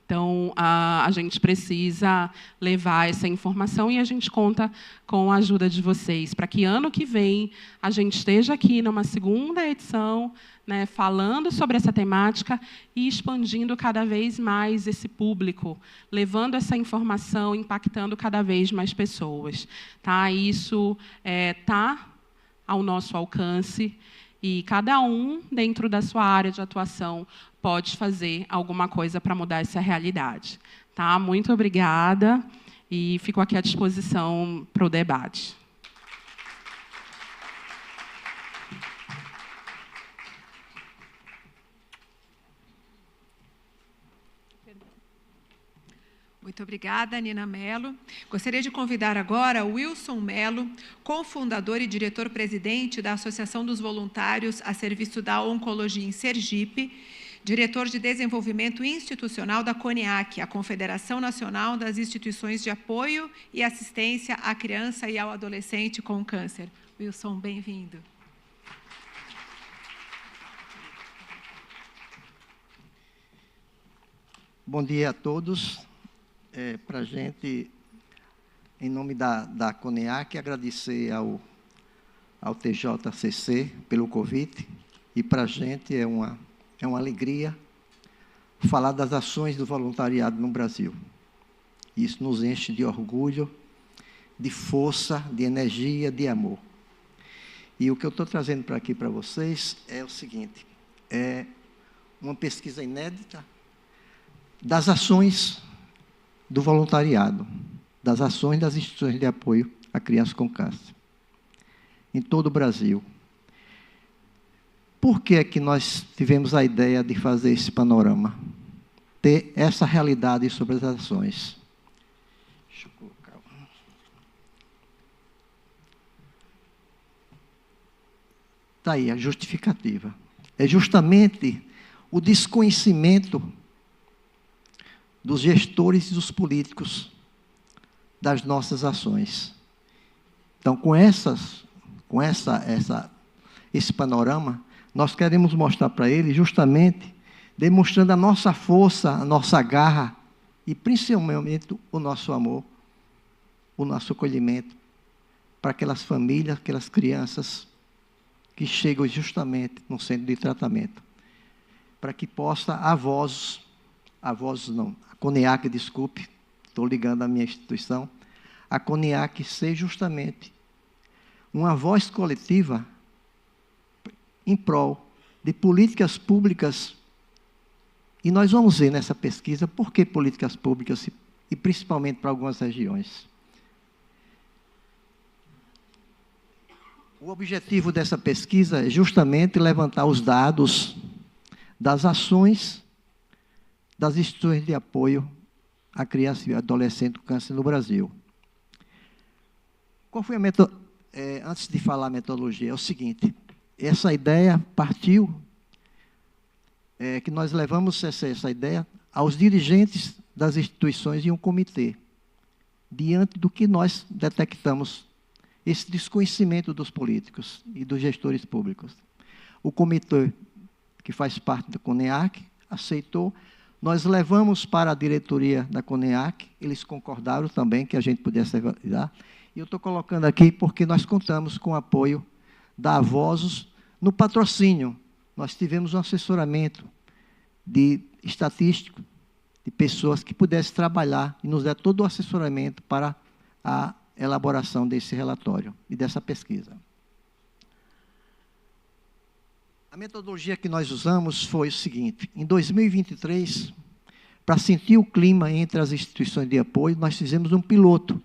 Então, a gente precisa levar essa informação e a gente conta com a ajuda de vocês, para que ano que vem a gente esteja aqui numa segunda edição, né, falando sobre essa temática e expandindo cada vez mais esse público, levando essa informação, impactando cada vez mais pessoas. Tá? Isso está ao nosso alcance e cada um, dentro da sua área de atuação, pode fazer alguma coisa para mudar essa realidade. Tá? Muito obrigada e fico aqui à disposição para o debate. Muito obrigada, Nina Mello. Gostaria de convidar agora o Wilson Mello, cofundador e diretor-presidente da Associação dos Voluntários a Serviço da Oncologia em Sergipe, diretor de Desenvolvimento Institucional da CONIAC, a Confederação Nacional das Instituições de Apoio e Assistência à Criança e ao Adolescente com Câncer. Wilson, bem-vindo. Bom dia a todos. Para a gente, em nome da CONIAC, agradecer ao TJCC pelo convite. E para a gente é uma alegria falar das ações do voluntariado no Brasil. Isso nos enche de orgulho, de força, de energia, de amor. E o que eu estou trazendo para aqui para vocês é o seguinte, é uma pesquisa inédita das ações do voluntariado, das ações das instituições de apoio a crianças com câncer, em todo o Brasil. Por que é que nós tivemos a ideia de fazer esse panorama? Ter essa realidade sobre as ações. Deixa eu colocar. Está aí a justificativa. É justamente o desconhecimento dos gestores e dos políticos das nossas ações. Então, com com esse panorama, nós queremos mostrar para ele justamente demonstrando a nossa força, a nossa garra e principalmente o nosso amor, o nosso acolhimento para aquelas famílias, aquelas crianças que chegam justamente no centro de tratamento, para que possa a CONEAC, desculpe, estou ligando à minha instituição, a CONEAC ser justamente uma voz coletiva em prol de políticas públicas. E nós vamos ver nessa pesquisa por que políticas públicas, e principalmente para algumas regiões. O objetivo dessa pesquisa é justamente levantar os dados das ações das instituições de apoio à criança e adolescente com câncer no Brasil. Qual foi a metodologia? Antes de falar a metodologia, é o seguinte: essa ideia partiu, que nós levamos essa ideia aos dirigentes das instituições em um comitê, diante do que nós detectamos, esse desconhecimento dos políticos e dos gestores públicos. O comitê, que faz parte da CONEAC, aceitou, nós levamos para a diretoria da CONEAC, eles concordaram também que a gente pudesse avaliar, e eu estou colocando aqui porque nós contamos com o apoio da Avosos no patrocínio. Nós tivemos um assessoramento de estatístico, de pessoas que pudessem trabalhar e nos dar todo o assessoramento para a elaboração desse relatório e dessa pesquisa. A metodologia que nós usamos foi o seguinte: em 2023, para sentir o clima entre as instituições de apoio, nós fizemos um piloto,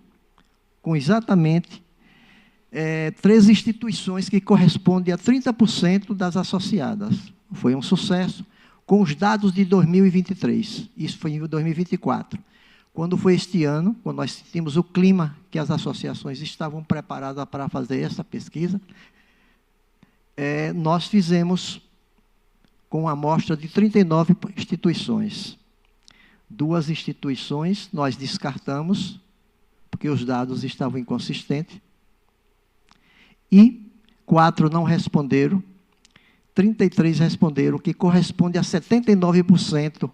com exatamente 3 instituições que correspondem a 30% das associadas. Foi um sucesso, com os dados de 2023. Isso foi em 2024. Quando foi este ano, quando nós sentimos o clima que as associações estavam preparadas para fazer essa pesquisa, nós fizemos com uma amostra de 39 instituições. 2 instituições nós descartamos, porque os dados estavam inconsistentes, e 4 não responderam, 33 responderam, que corresponde a 79%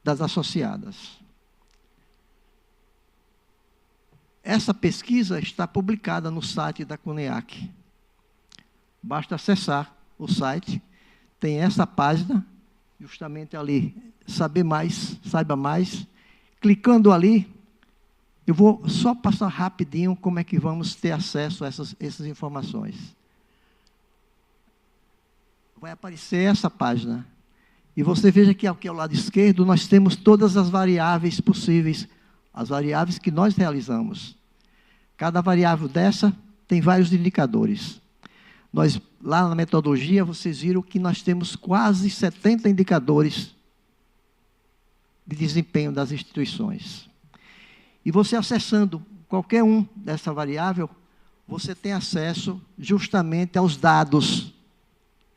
das associadas. Essa pesquisa está publicada no site da CONEAC. Basta acessar o site, tem essa página, justamente ali, saber mais, saiba mais. Clicando ali, eu vou só passar rapidinho como é que vamos ter acesso a essas informações. Vai aparecer essa página. E você veja que aqui ao lado esquerdo nós temos todas as variáveis possíveis, as variáveis que nós realizamos. Cada variável dessa tem vários indicadores. Nós, lá na metodologia, vocês viram que nós temos quase 70 indicadores de desempenho das instituições. E você acessando qualquer um dessa variável, você tem acesso justamente aos dados.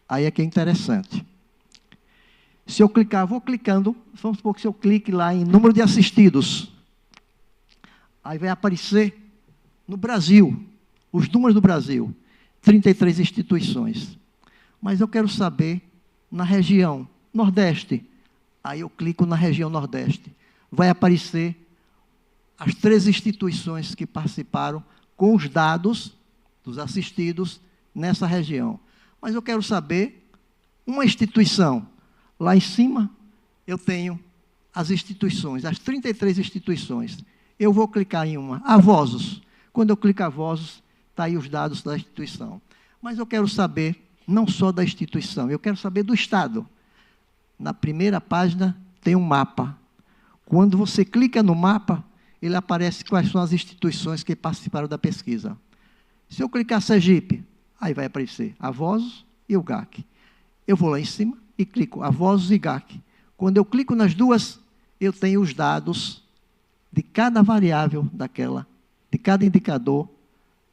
Aí é que é interessante. Se eu clicar, vou clicando, vamos supor que se eu clique lá em número de assistidos, aí vai aparecer no Brasil, os números do Brasil, 33 instituições. Mas eu quero saber na região Nordeste. Aí eu clico na região Nordeste. Vai aparecer as 3 instituições que participaram com os dados dos assistidos nessa região. Mas eu quero saber uma instituição. Lá em cima, eu tenho as instituições, as 33 instituições. Eu vou clicar em uma, Avosos. Quando eu clico Avosos, está aí os dados da instituição. Mas eu quero saber, não só da instituição, eu quero saber do Estado. Na primeira página, tem um mapa. Quando você clica no mapa, ele aparece quais são as instituições que participaram da pesquisa. Se eu clicar Sergipe, aí vai aparecer Avosos e o GAC. Eu vou lá em cima e clico Avosos e GAC. Quando eu clico nas duas, eu tenho os dados de cada variável daquela, de cada indicador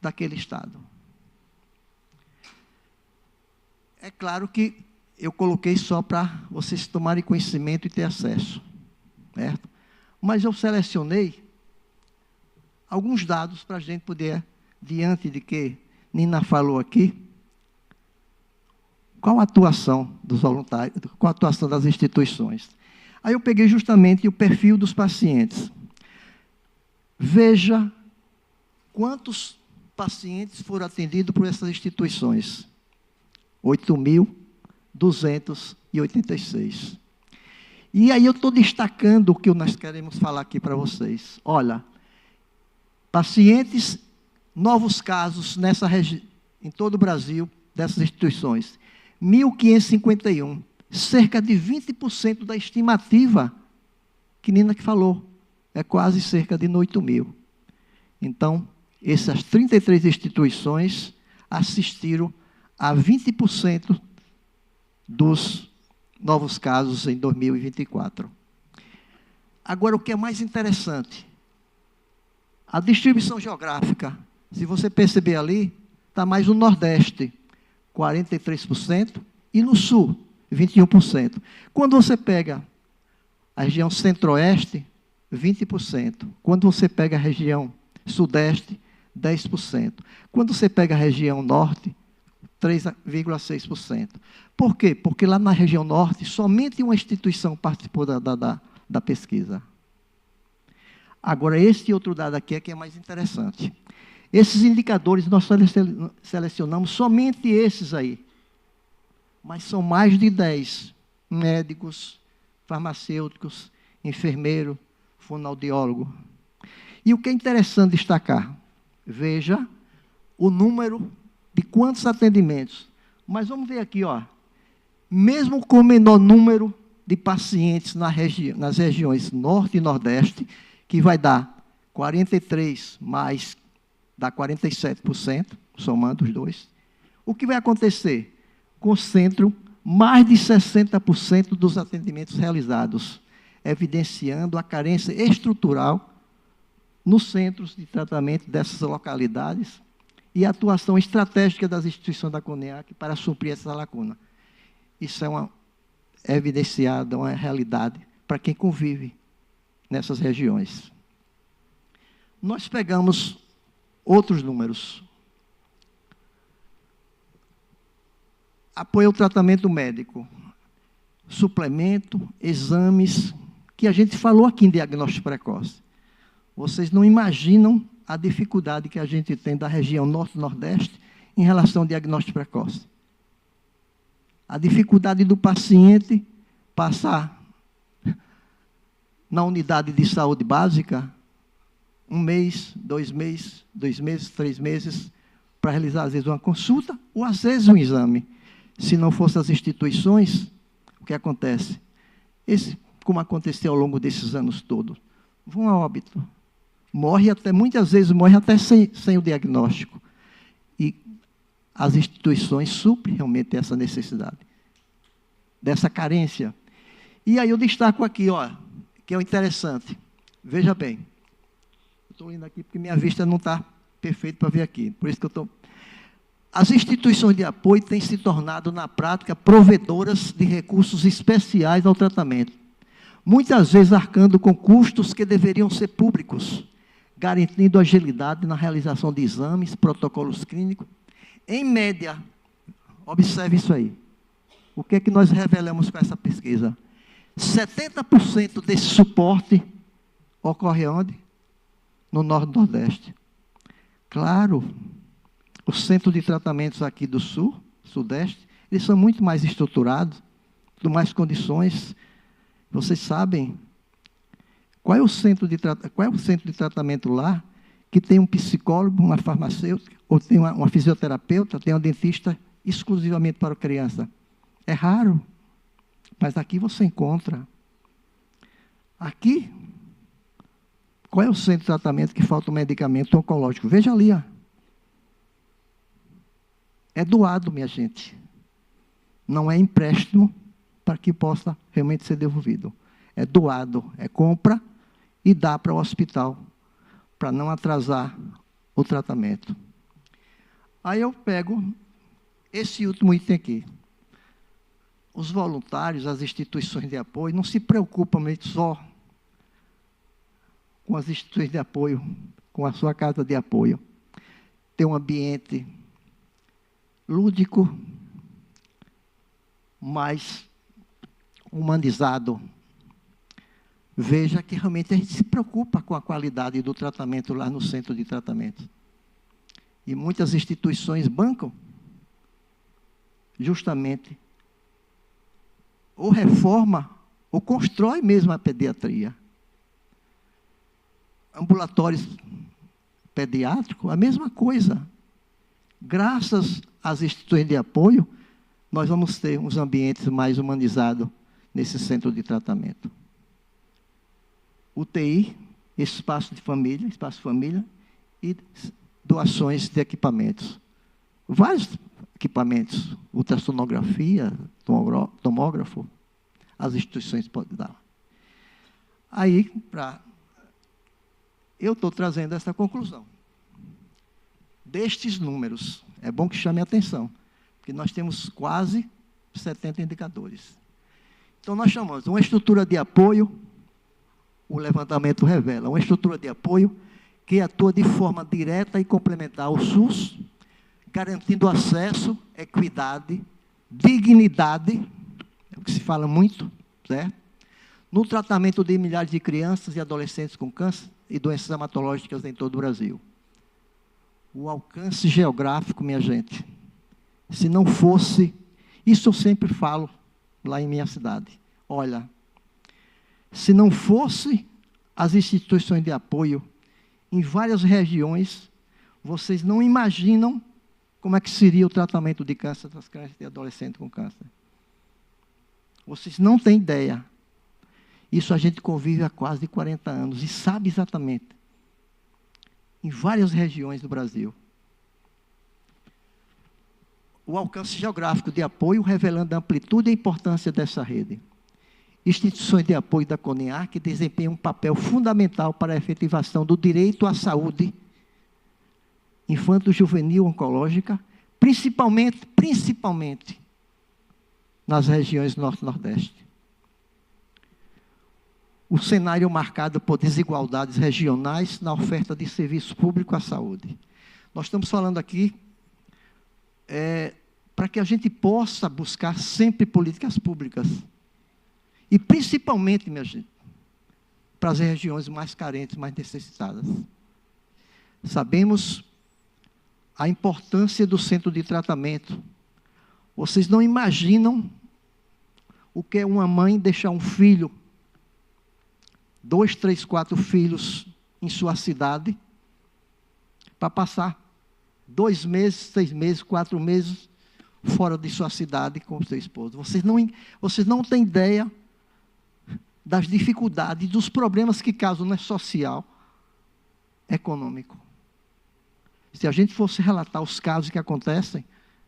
daquele estado. É claro que eu coloquei só para vocês tomarem conhecimento e ter acesso, certo? Mas eu selecionei alguns dados para a gente poder diante de que Nina falou aqui, qual a atuação dos voluntários, qual a atuação das instituições? Aí eu peguei justamente o perfil dos pacientes. Veja quantos pacientes foram atendidos por essas instituições. 8.286. E aí eu estou destacando o que nós queremos falar aqui para vocês. Olha, pacientes, novos casos nessa em todo o Brasil, dessas instituições. 1.551, cerca de 20% da estimativa que Nina que falou, é quase cerca de 8.000. Então, essas 33 instituições assistiram a 20% dos novos casos em 2024. Agora, o que é mais interessante, a distribuição geográfica, se você perceber ali, está mais no Nordeste, 43%, e no Sul, 21%. Quando você pega a região Centro-Oeste, 20%. Quando você pega a região Sudeste, 10%. Quando você pega a região Norte, 3,6%. Por quê? Porque lá na região Norte, somente uma instituição participou da pesquisa. Agora, esse outro dado aqui é que é mais interessante. Esses indicadores, nós selecionamos somente esses aí. Mas são mais de 10 médicos, farmacêuticos, enfermeiro, fonoaudiólogo. E o que é interessante destacar, veja o número de quantos atendimentos. Mas vamos ver aqui, ó, mesmo com o menor número de pacientes nas regiões Norte e Nordeste, que vai dar 43 mais, dá 47%, somando os dois, o que vai acontecer? Concentram mais de 60% dos atendimentos realizados, evidenciando a carência estrutural nos centros de tratamento dessas localidades e a atuação estratégica das instituições da CONEAC para suprir essa lacuna. Isso é evidenciado, uma realidade para quem convive nessas regiões. Nós pegamos outros números. Apoio ao tratamento médico, suplemento, exames, que a gente falou aqui em diagnóstico precoce. Vocês não imaginam a dificuldade que a gente tem da região Norte e Nordeste em relação ao diagnóstico precoce. A dificuldade do paciente passar na unidade de saúde básica 1 mês, 2 meses, 2 meses, 3 meses, para realizar, às vezes, uma consulta ou, às vezes, um exame. Se não fossem as instituições, o que acontece? Como aconteceu ao longo desses anos todos, vão a óbito. Muitas vezes morre até sem o diagnóstico. E as instituições suprem realmente essa necessidade, dessa carência. E aí eu destaco aqui, ó, que é o interessante. Veja bem. Estou indo aqui porque minha vista não está perfeita para ver aqui. Por isso que eu estou... As instituições de apoio têm se tornado, na prática, provedoras de recursos especiais ao tratamento, muitas vezes arcando com custos que deveriam ser públicos, garantindo agilidade na realização de exames, protocolos clínicos. Em média, observe isso aí. O que é que nós revelamos com essa pesquisa? 70% desse suporte ocorre onde? No Norte e Nordeste. Claro, os centros de tratamentos aqui do Sul, Sudeste, eles são muito mais estruturados, com mais condições. Vocês sabem qual é o centro de tratamento lá que tem um psicólogo, uma farmacêutica, ou tem uma fisioterapeuta, tem um dentista exclusivamente para a criança? É raro, mas aqui você encontra. Aqui, qual é o centro de tratamento que falta um medicamento oncológico? Veja ali, ó. É doado, minha gente. Não é empréstimo para que possa realmente ser devolvido. É doado, é compra e dá para o hospital, para não atrasar o tratamento. Aí eu pego esse último item aqui. Os voluntários, as instituições de apoio, não se preocupam só com as instituições de apoio, com a sua casa de apoio. ter um ambiente lúdico, mais humanizado. Veja que realmente a gente se preocupa com a qualidade do tratamento lá no centro de tratamento. E muitas instituições bancam justamente ou reforma ou constrói mesmo a pediatria. Ambulatórios pediátricos, a mesma coisa. Graças às instituições de apoio, nós vamos ter uns ambientes mais humanizados nesse centro de tratamento. UTI, espaço família e doações de equipamentos. Vários equipamentos, ultrassonografia, tomógrafo, as instituições podem dar. Aí, eu estou trazendo essa conclusão. Destes números, é bom que chame a atenção, porque nós temos quase 70 indicadores. Então, nós chamamos uma estrutura de apoio, o levantamento revela, uma estrutura de apoio que atua de forma direta e complementar ao SUS, garantindo acesso, equidade, dignidade, é o que se fala muito, certo? No tratamento de milhares de crianças e adolescentes com câncer e doenças hematológicas em todo o Brasil. O alcance geográfico, minha gente, se não fosse, isso eu sempre falo lá em minha cidade, olha, se não fosse as instituições de apoio em várias regiões, vocês não imaginam como é que seria o tratamento de câncer das crianças e adolescentes com câncer. Vocês não têm ideia. Isso a gente convive há quase 40 anos e sabe exatamente. Em várias regiões do Brasil. O alcance geográfico de apoio revelando a amplitude e a importância dessa rede. Instituições de apoio da CONEAC desempenham um papel fundamental para a efetivação do direito à saúde infanto-juvenil oncológica, principalmente nas regiões norte-nordeste. O cenário marcado por desigualdades regionais na oferta de serviço público à saúde. Nós estamos falando aqui para que a gente possa buscar sempre políticas públicas. E principalmente, minha gente, para as regiões mais carentes, mais necessitadas. Sabemos a importância do centro de tratamento. Vocês não imaginam o que é uma mãe deixar um filho, 2, 3, 4 filhos em sua cidade, para passar 2 meses, 6 meses, 4 meses fora de sua cidade com o seu esposo. Vocês não têm ideia das dificuldades, dos problemas que causam, não é social, econômico. Se a gente fosse relatar os casos que acontecem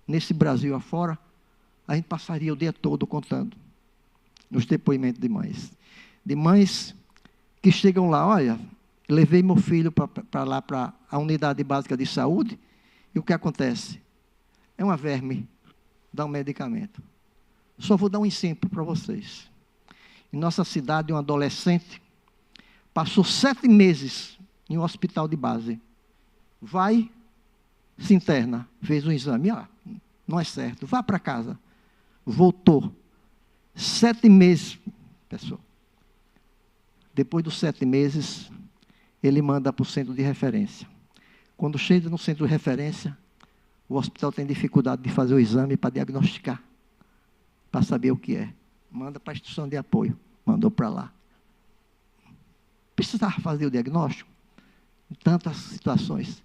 nesse Brasil afora, a gente passaria o dia todo contando os depoimentos de mães. De mães que chegam lá, olha, levei meu filho para lá, para a unidade básica de saúde, e o que acontece? É uma verme, dá um medicamento. Só vou dar um exemplo para vocês. Em nossa cidade, um adolescente passou 7 meses em um hospital de base. Vai, se interna, fez um exame, não é certo, vá para casa. Voltou. 7 meses, pessoal. Depois dos 7 meses, ele manda para o centro de referência. Quando chega no centro de referência, o hospital tem dificuldade de fazer o exame para diagnosticar, para saber o que é. Manda para a instituição de apoio, mandou para lá. Precisava fazer o diagnóstico? Em tantas situações.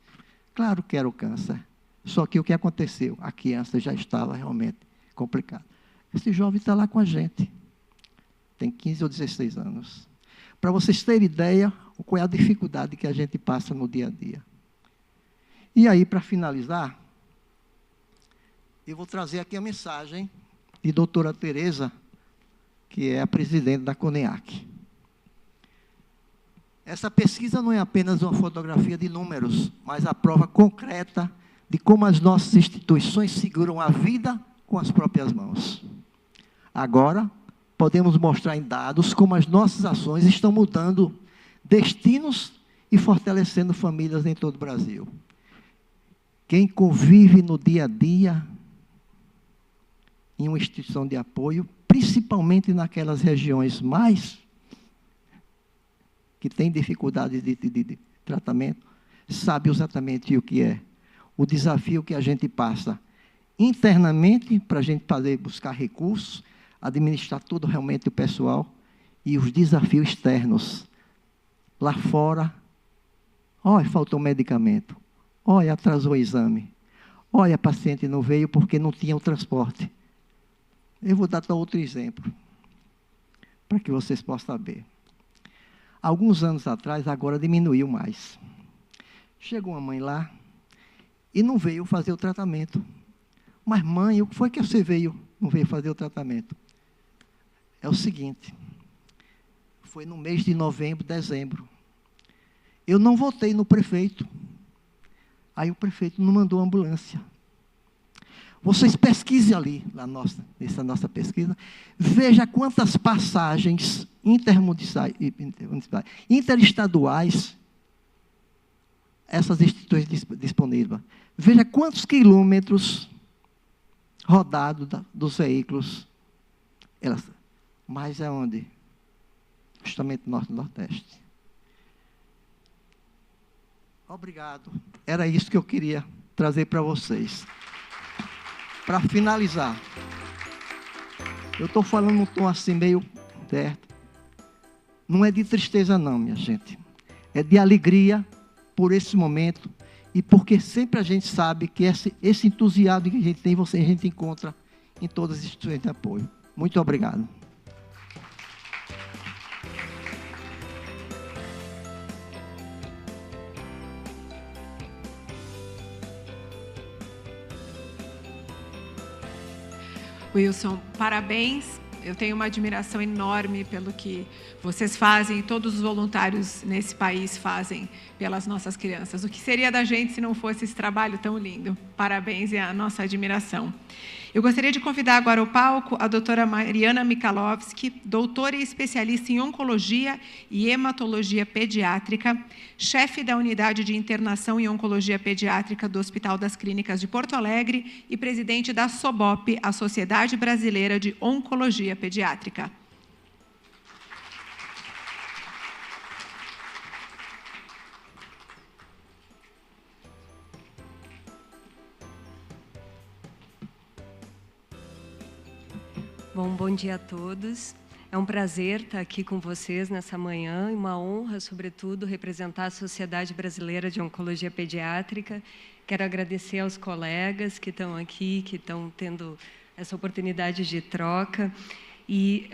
Claro que era o câncer. Só que o que aconteceu? A criança já estava realmente complicada. Esse jovem está lá com a gente. Tem 15 ou 16 anos. Para vocês terem ideia, qual é a dificuldade que a gente passa no dia a dia. E aí, para finalizar, eu vou trazer aqui a mensagem de doutora Tereza, que é a presidente da CONEAC. Essa pesquisa não é apenas uma fotografia de números, mas a prova concreta de como as nossas instituições seguram a vida com as próprias mãos. Agora, podemos mostrar em dados como as nossas ações estão mudando destinos e fortalecendo famílias em todo o Brasil. Quem convive no dia a dia em uma instituição de apoio, principalmente naquelas regiões mais que têm dificuldade de tratamento, sabe exatamente o que é o desafio que a gente passa internamente para a gente buscar recursos, administrar todo realmente o pessoal e os desafios externos. Lá fora, olha, faltou medicamento, olha, atrasou o exame, olha, a paciente não veio porque não tinha o transporte. Eu vou dar outro exemplo, para que vocês possam saber. Alguns anos atrás, agora diminuiu mais. Chegou uma mãe lá e não veio fazer o tratamento. Mas, mãe, o que foi que você não veio fazer o tratamento? É o seguinte, foi no mês de novembro, dezembro. Eu não votei no prefeito. Aí o prefeito não mandou ambulância. Vocês pesquisem ali, nessa nossa pesquisa, veja quantas passagens interestaduais essas instituições disponíveis. Veja quantos quilômetros rodados dos veículos. Mas é onde? Justamente no Nordeste. Obrigado. Era isso que eu queria trazer para vocês. Para finalizar, eu estou falando num tom assim meio certo. Não é de tristeza não, minha gente. É de alegria por esse momento e porque sempre a gente sabe que esse entusiasmo que a gente tem, a gente encontra em todas as instituições de apoio. Muito obrigado. Wilson, parabéns. Eu tenho uma admiração enorme pelo que vocês fazem e todos os voluntários nesse país fazem pelas nossas crianças. O que seria da gente se não fosse esse trabalho tão lindo? Parabéns e a nossa admiração. Eu gostaria de convidar agora ao palco a doutora Mariana Michalowski, doutora e especialista em oncologia e hematologia pediátrica, chefe da unidade de internação em oncologia pediátrica do Hospital das Clínicas de Porto Alegre e presidente da SOBOP, a Sociedade Brasileira de Oncologia Pediátrica. Bom dia a todos. É um prazer estar aqui com vocês nessa manhã e uma honra, sobretudo, representar a Sociedade Brasileira de Oncologia Pediátrica. Quero agradecer aos colegas que estão aqui, que estão tendo essa oportunidade de troca e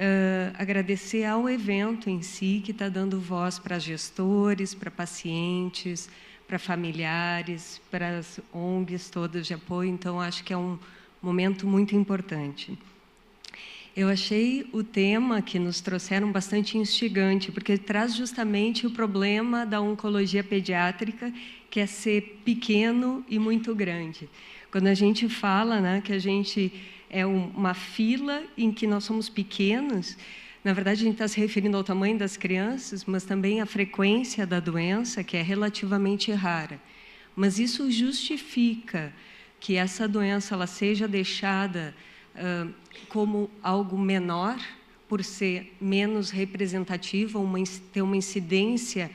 agradecer ao evento em si, que está dando voz para gestores, para pacientes, para familiares, para as ONGs todas de apoio. Então, acho que é um momento muito importante. Eu achei o tema que nos trouxeram bastante instigante, porque traz justamente o problema da oncologia pediátrica, que é ser pequeno e muito grande. Quando a gente fala, né, que a gente é uma fila em que nós somos pequenos, na verdade a gente está se referindo ao tamanho das crianças, mas também à frequência da doença, que é relativamente rara. Mas isso justifica que essa doença ela seja deixada como algo menor, por ser menos representativa, ter uma incidência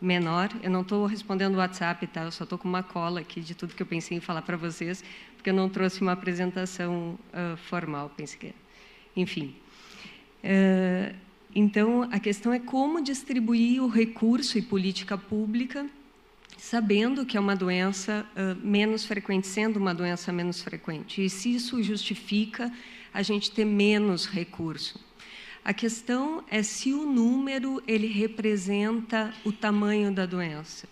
menor. Eu não estou respondendo o WhatsApp, tá? Eu só estou com uma cola aqui de tudo que eu pensei em falar para vocês, porque eu não trouxe uma apresentação formal, pensei que... Enfim. Então, a questão é como distribuir o recurso e política pública, sabendo que é uma doença menos frequente, sendo uma doença menos frequente. E se isso justifica a gente ter menos recurso. A questão é se o número ele representa o tamanho da doença.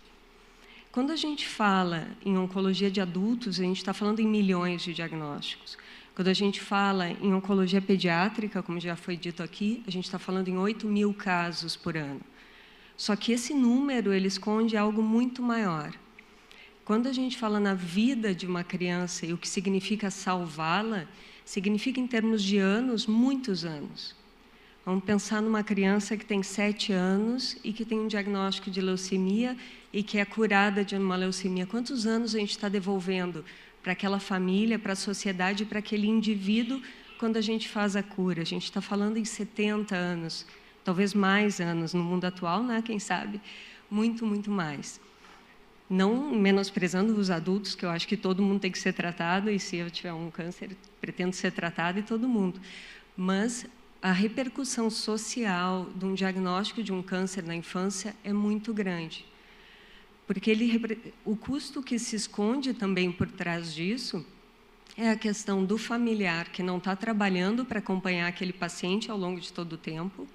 Quando a gente fala em oncologia de adultos, a gente está falando em milhões de diagnósticos. Quando a gente fala em oncologia pediátrica, como já foi dito aqui, a gente está falando em 8.000 casos por ano. Só que esse número ele esconde algo muito maior. Quando a gente fala na vida de uma criança e o que significa salvá-la, significa, em termos de anos, muitos anos. Vamos pensar numa criança que tem 7 anos e que tem um diagnóstico de leucemia e que é curada de uma leucemia. Quantos anos a gente está devolvendo para aquela família, para a sociedade, para aquele indivíduo, quando a gente faz a cura? A gente está falando em 70 anos, talvez mais anos no mundo atual, né? Quem sabe? Muito, muito mais. Não menosprezando os adultos, que eu acho que todo mundo tem que ser tratado, e se eu tiver um câncer, pretendo ser tratado, e todo mundo. Mas a repercussão social de um diagnóstico de um câncer na infância é muito grande. Porque o custo que se esconde também por trás disso é a questão do familiar que não está trabalhando para acompanhar aquele paciente ao longo de todo o tempo,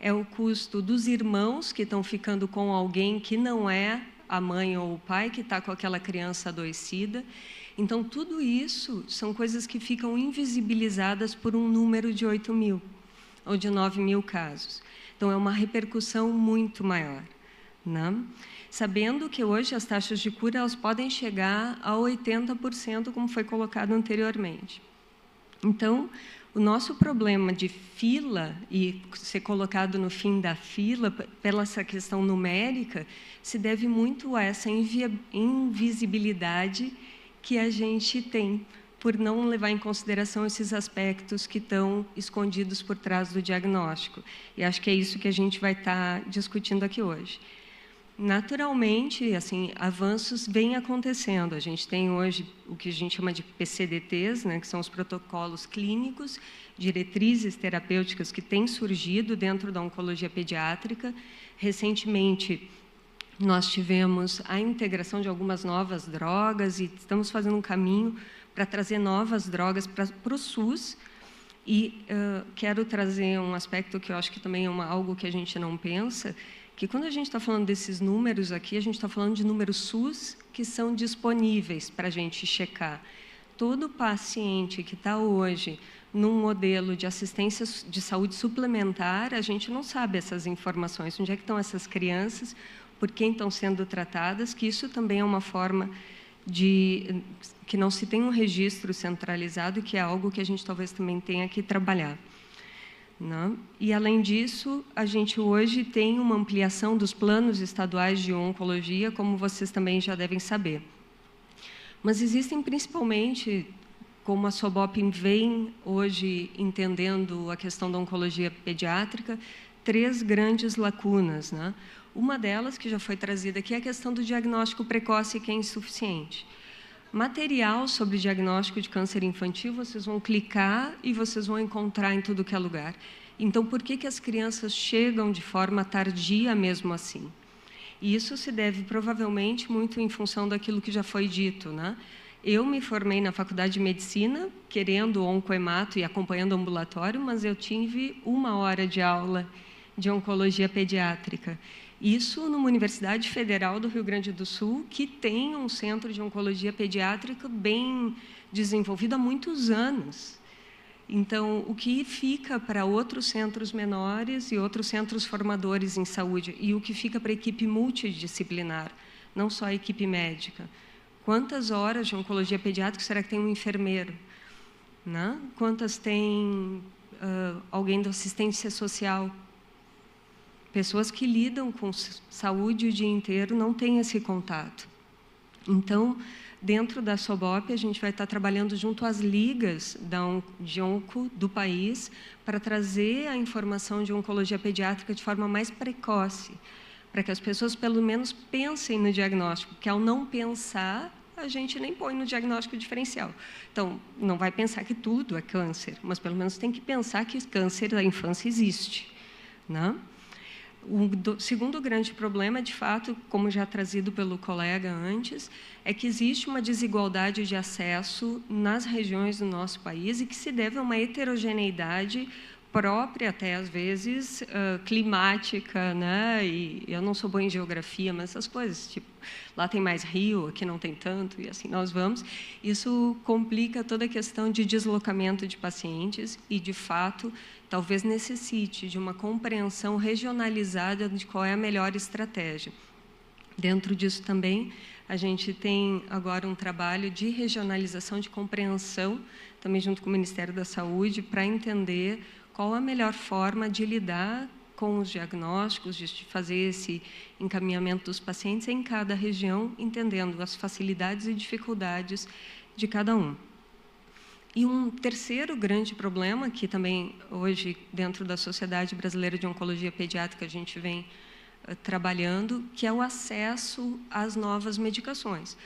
é o custo dos irmãos que estão ficando com alguém que não é a mãe ou o pai, que está com aquela criança adoecida. Então, tudo isso são coisas que ficam invisibilizadas por um número de 8.000 ou de 9.000 casos. Então, é uma repercussão muito maior, né? Sabendo que hoje as taxas de cura elas podem chegar a 80%, como foi colocado anteriormente. Então, o nosso problema de fila e ser colocado no fim da fila, pela essa questão numérica, se deve muito a essa invisibilidade que a gente tem, por não levar em consideração esses aspectos que estão escondidos por trás do diagnóstico. E acho que é isso que a gente vai estar discutindo aqui hoje. Naturalmente, assim, avanços vêm acontecendo. A gente tem hoje o que a gente chama de PCDTs, né, que são os protocolos clínicos, diretrizes terapêuticas que têm surgido dentro da oncologia pediátrica. Recentemente, nós tivemos a integração de algumas novas drogas e estamos fazendo um caminho para trazer novas drogas para o SUS. E quero trazer um aspecto que eu acho que também é algo que a gente não pensa, que quando a gente está falando desses números aqui, a gente está falando de números SUS que são disponíveis para a gente checar. Todo paciente que está hoje num modelo de assistência de saúde suplementar, a gente não sabe essas informações. Onde é que estão essas crianças? Por quem estão sendo tratadas? Que isso também é uma forma de que não se tem um registro centralizado, que é algo que a gente talvez também tenha que trabalhar. Não? E, além disso, a gente hoje tem uma ampliação dos planos estaduais de oncologia, como vocês também já devem saber. Mas existem, principalmente, como a SOBOP vem hoje entendendo a questão da oncologia pediátrica, 3 grandes lacunas, né? Uma delas, que já foi trazida aqui, é a questão do diagnóstico precoce, que é insuficiente. Material sobre diagnóstico de câncer infantil, vocês vão clicar e vocês vão encontrar em tudo que é lugar. Então, por que as crianças chegam de forma tardia mesmo assim? E isso se deve, provavelmente, muito em função daquilo que já foi dito, né? Eu me formei na Faculdade de Medicina, querendo oncohemato e acompanhando o ambulatório, mas eu tive 1 hora de aula de oncologia pediátrica. Isso numa Universidade Federal do Rio Grande do Sul, que tem um centro de oncologia pediátrica bem desenvolvido há muitos anos. Então, o que fica para outros centros menores e outros centros formadores em saúde, e o que fica para a equipe multidisciplinar, não só a equipe médica? Quantas horas de oncologia pediátrica será que tem um enfermeiro? Né? Quantas tem alguém da assistência social? Pessoas que lidam com saúde o dia inteiro não têm esse contato. Então, dentro da SOBOP, a gente vai estar trabalhando junto às ligas de onco do país para trazer a informação de oncologia pediátrica de forma mais precoce, para que as pessoas, pelo menos, pensem no diagnóstico, porque, ao não pensar, a gente nem põe no diagnóstico diferencial. Então, não vai pensar que tudo é câncer, mas, pelo menos, tem que pensar que câncer da infância existe, né? O segundo grande problema, de fato, como já trazido pelo colega antes, é que existe uma desigualdade de acesso nas regiões do nosso país e que se deve a uma heterogeneidade própria, até às vezes, climática, né? E eu não sou boa em geografia, mas essas coisas, tipo, lá tem mais rio, aqui não tem tanto, e assim nós vamos. Isso complica toda a questão de deslocamento de pacientes e, de fato, talvez necessite de uma compreensão regionalizada de qual é a melhor estratégia. Dentro disso também, a gente tem agora um trabalho de regionalização, de compreensão, também junto com o Ministério da Saúde, para entender qual a melhor forma de lidar com os diagnósticos, de fazer esse encaminhamento dos pacientes em cada região, entendendo as facilidades e dificuldades de cada um. E um terceiro grande problema, que também hoje, dentro da Sociedade Brasileira de Oncologia Pediátrica, a gente vem trabalhando, que é o acesso às novas medicações.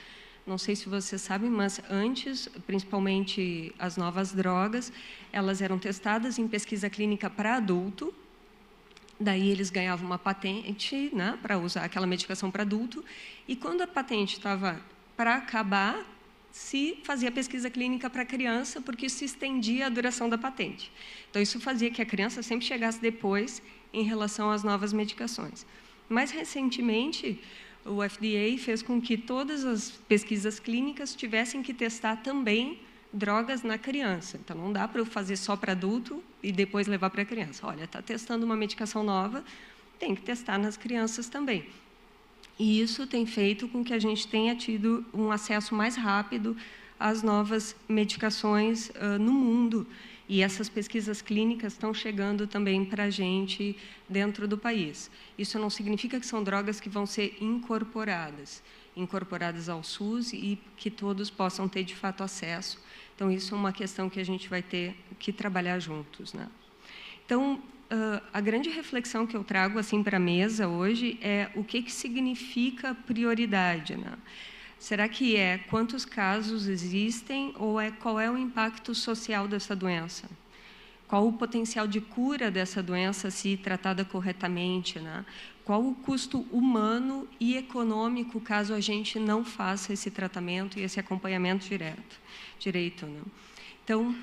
Não sei se vocês sabem, mas antes, principalmente as novas drogas, elas eram testadas em pesquisa clínica para adulto, daí eles ganhavam uma patente, né, para usar aquela medicação para adulto, e quando a patente estava para acabar, se fazia pesquisa clínica para criança, porque isso estendia a duração da patente. Então, isso fazia que a criança sempre chegasse depois em relação às novas medicações. Mais recentemente, o FDA fez com que todas as pesquisas clínicas tivessem que testar também drogas na criança. Então, não dá para eu fazer só para adulto e depois levar para a criança. Olha, está testando uma medicação nova, tem que testar nas crianças também. E isso tem feito com que a gente tenha tido um acesso mais rápido às novas medicações no mundo. E essas pesquisas clínicas estão chegando também para a gente dentro do país. Isso não significa que são drogas que vão ser incorporadas ao SUS e que todos possam ter, de fato, acesso. Então, isso é uma questão que a gente vai ter que trabalhar juntos, né? Então, a grande reflexão que eu trago assim para a mesa hoje é o que significa prioridade, né? Será que é quantos casos existem ou qual é o impacto social dessa doença? Qual o potencial de cura dessa doença se tratada corretamente, né? Qual o custo humano e econômico caso a gente não faça esse tratamento e esse acompanhamento direito, né? Então,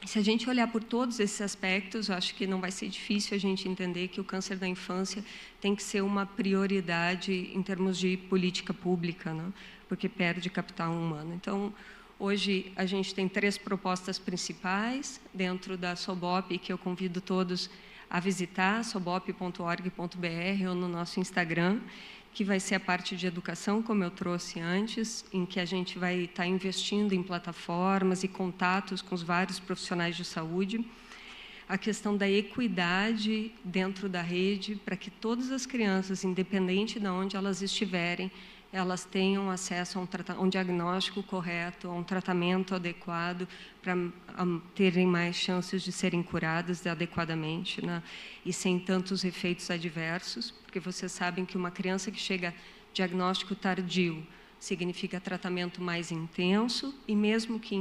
se a gente olhar por todos esses aspectos, eu acho que não vai ser difícil a gente entender que o câncer da infância tem que ser uma prioridade em termos de política pública, né? Porque perde capital humano. Então, hoje, a gente tem 3 propostas principais dentro da SOBOP, que eu convido todos a visitar, sobop.org.br ou no nosso Instagram, que vai ser a parte de educação, como eu trouxe antes, em que a gente vai estar investindo em plataformas e contatos com os vários profissionais de saúde. A questão da equidade dentro da rede, para que todas as crianças, independente de onde elas estiverem, elas tenham acesso a um diagnóstico correto, a um tratamento adequado, para terem mais chances de serem curadas adequadamente, né? E sem tantos efeitos adversos, porque vocês sabem que uma criança que chega a diagnóstico tardio significa tratamento mais intenso e mesmo que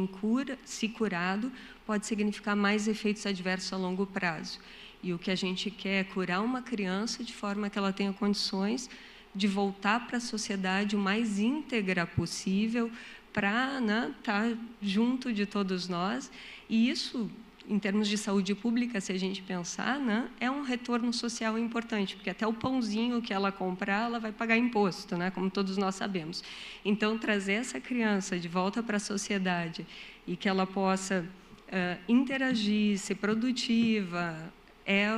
se curado, pode significar mais efeitos adversos a longo prazo. E o que a gente quer é curar uma criança de forma que ela tenha condições de voltar para a sociedade o mais íntegra possível para, né, estar junto de todos nós. E isso, em termos de saúde pública, se a gente pensar, né, é um retorno social importante, porque até o pãozinho que ela comprar, ela vai pagar imposto, né, como todos nós sabemos. Então, trazer essa criança de volta para a sociedade e que ela possa interagir, ser produtiva, é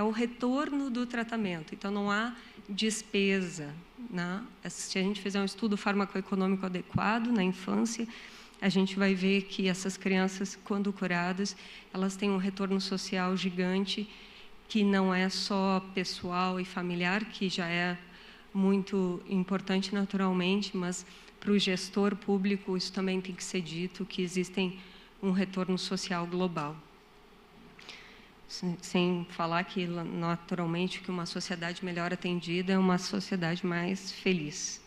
o retorno do tratamento. Então, não há despesa, né? Se a gente fizer um estudo farmacoeconômico adequado na infância, a gente vai ver que essas crianças, quando curadas, elas têm um retorno social gigante, que não é só pessoal e familiar, que já é muito importante naturalmente, mas para o gestor público isso também tem que ser dito, que existem um retorno social global. Sem falar que, naturalmente, que uma sociedade melhor atendida é uma sociedade mais feliz.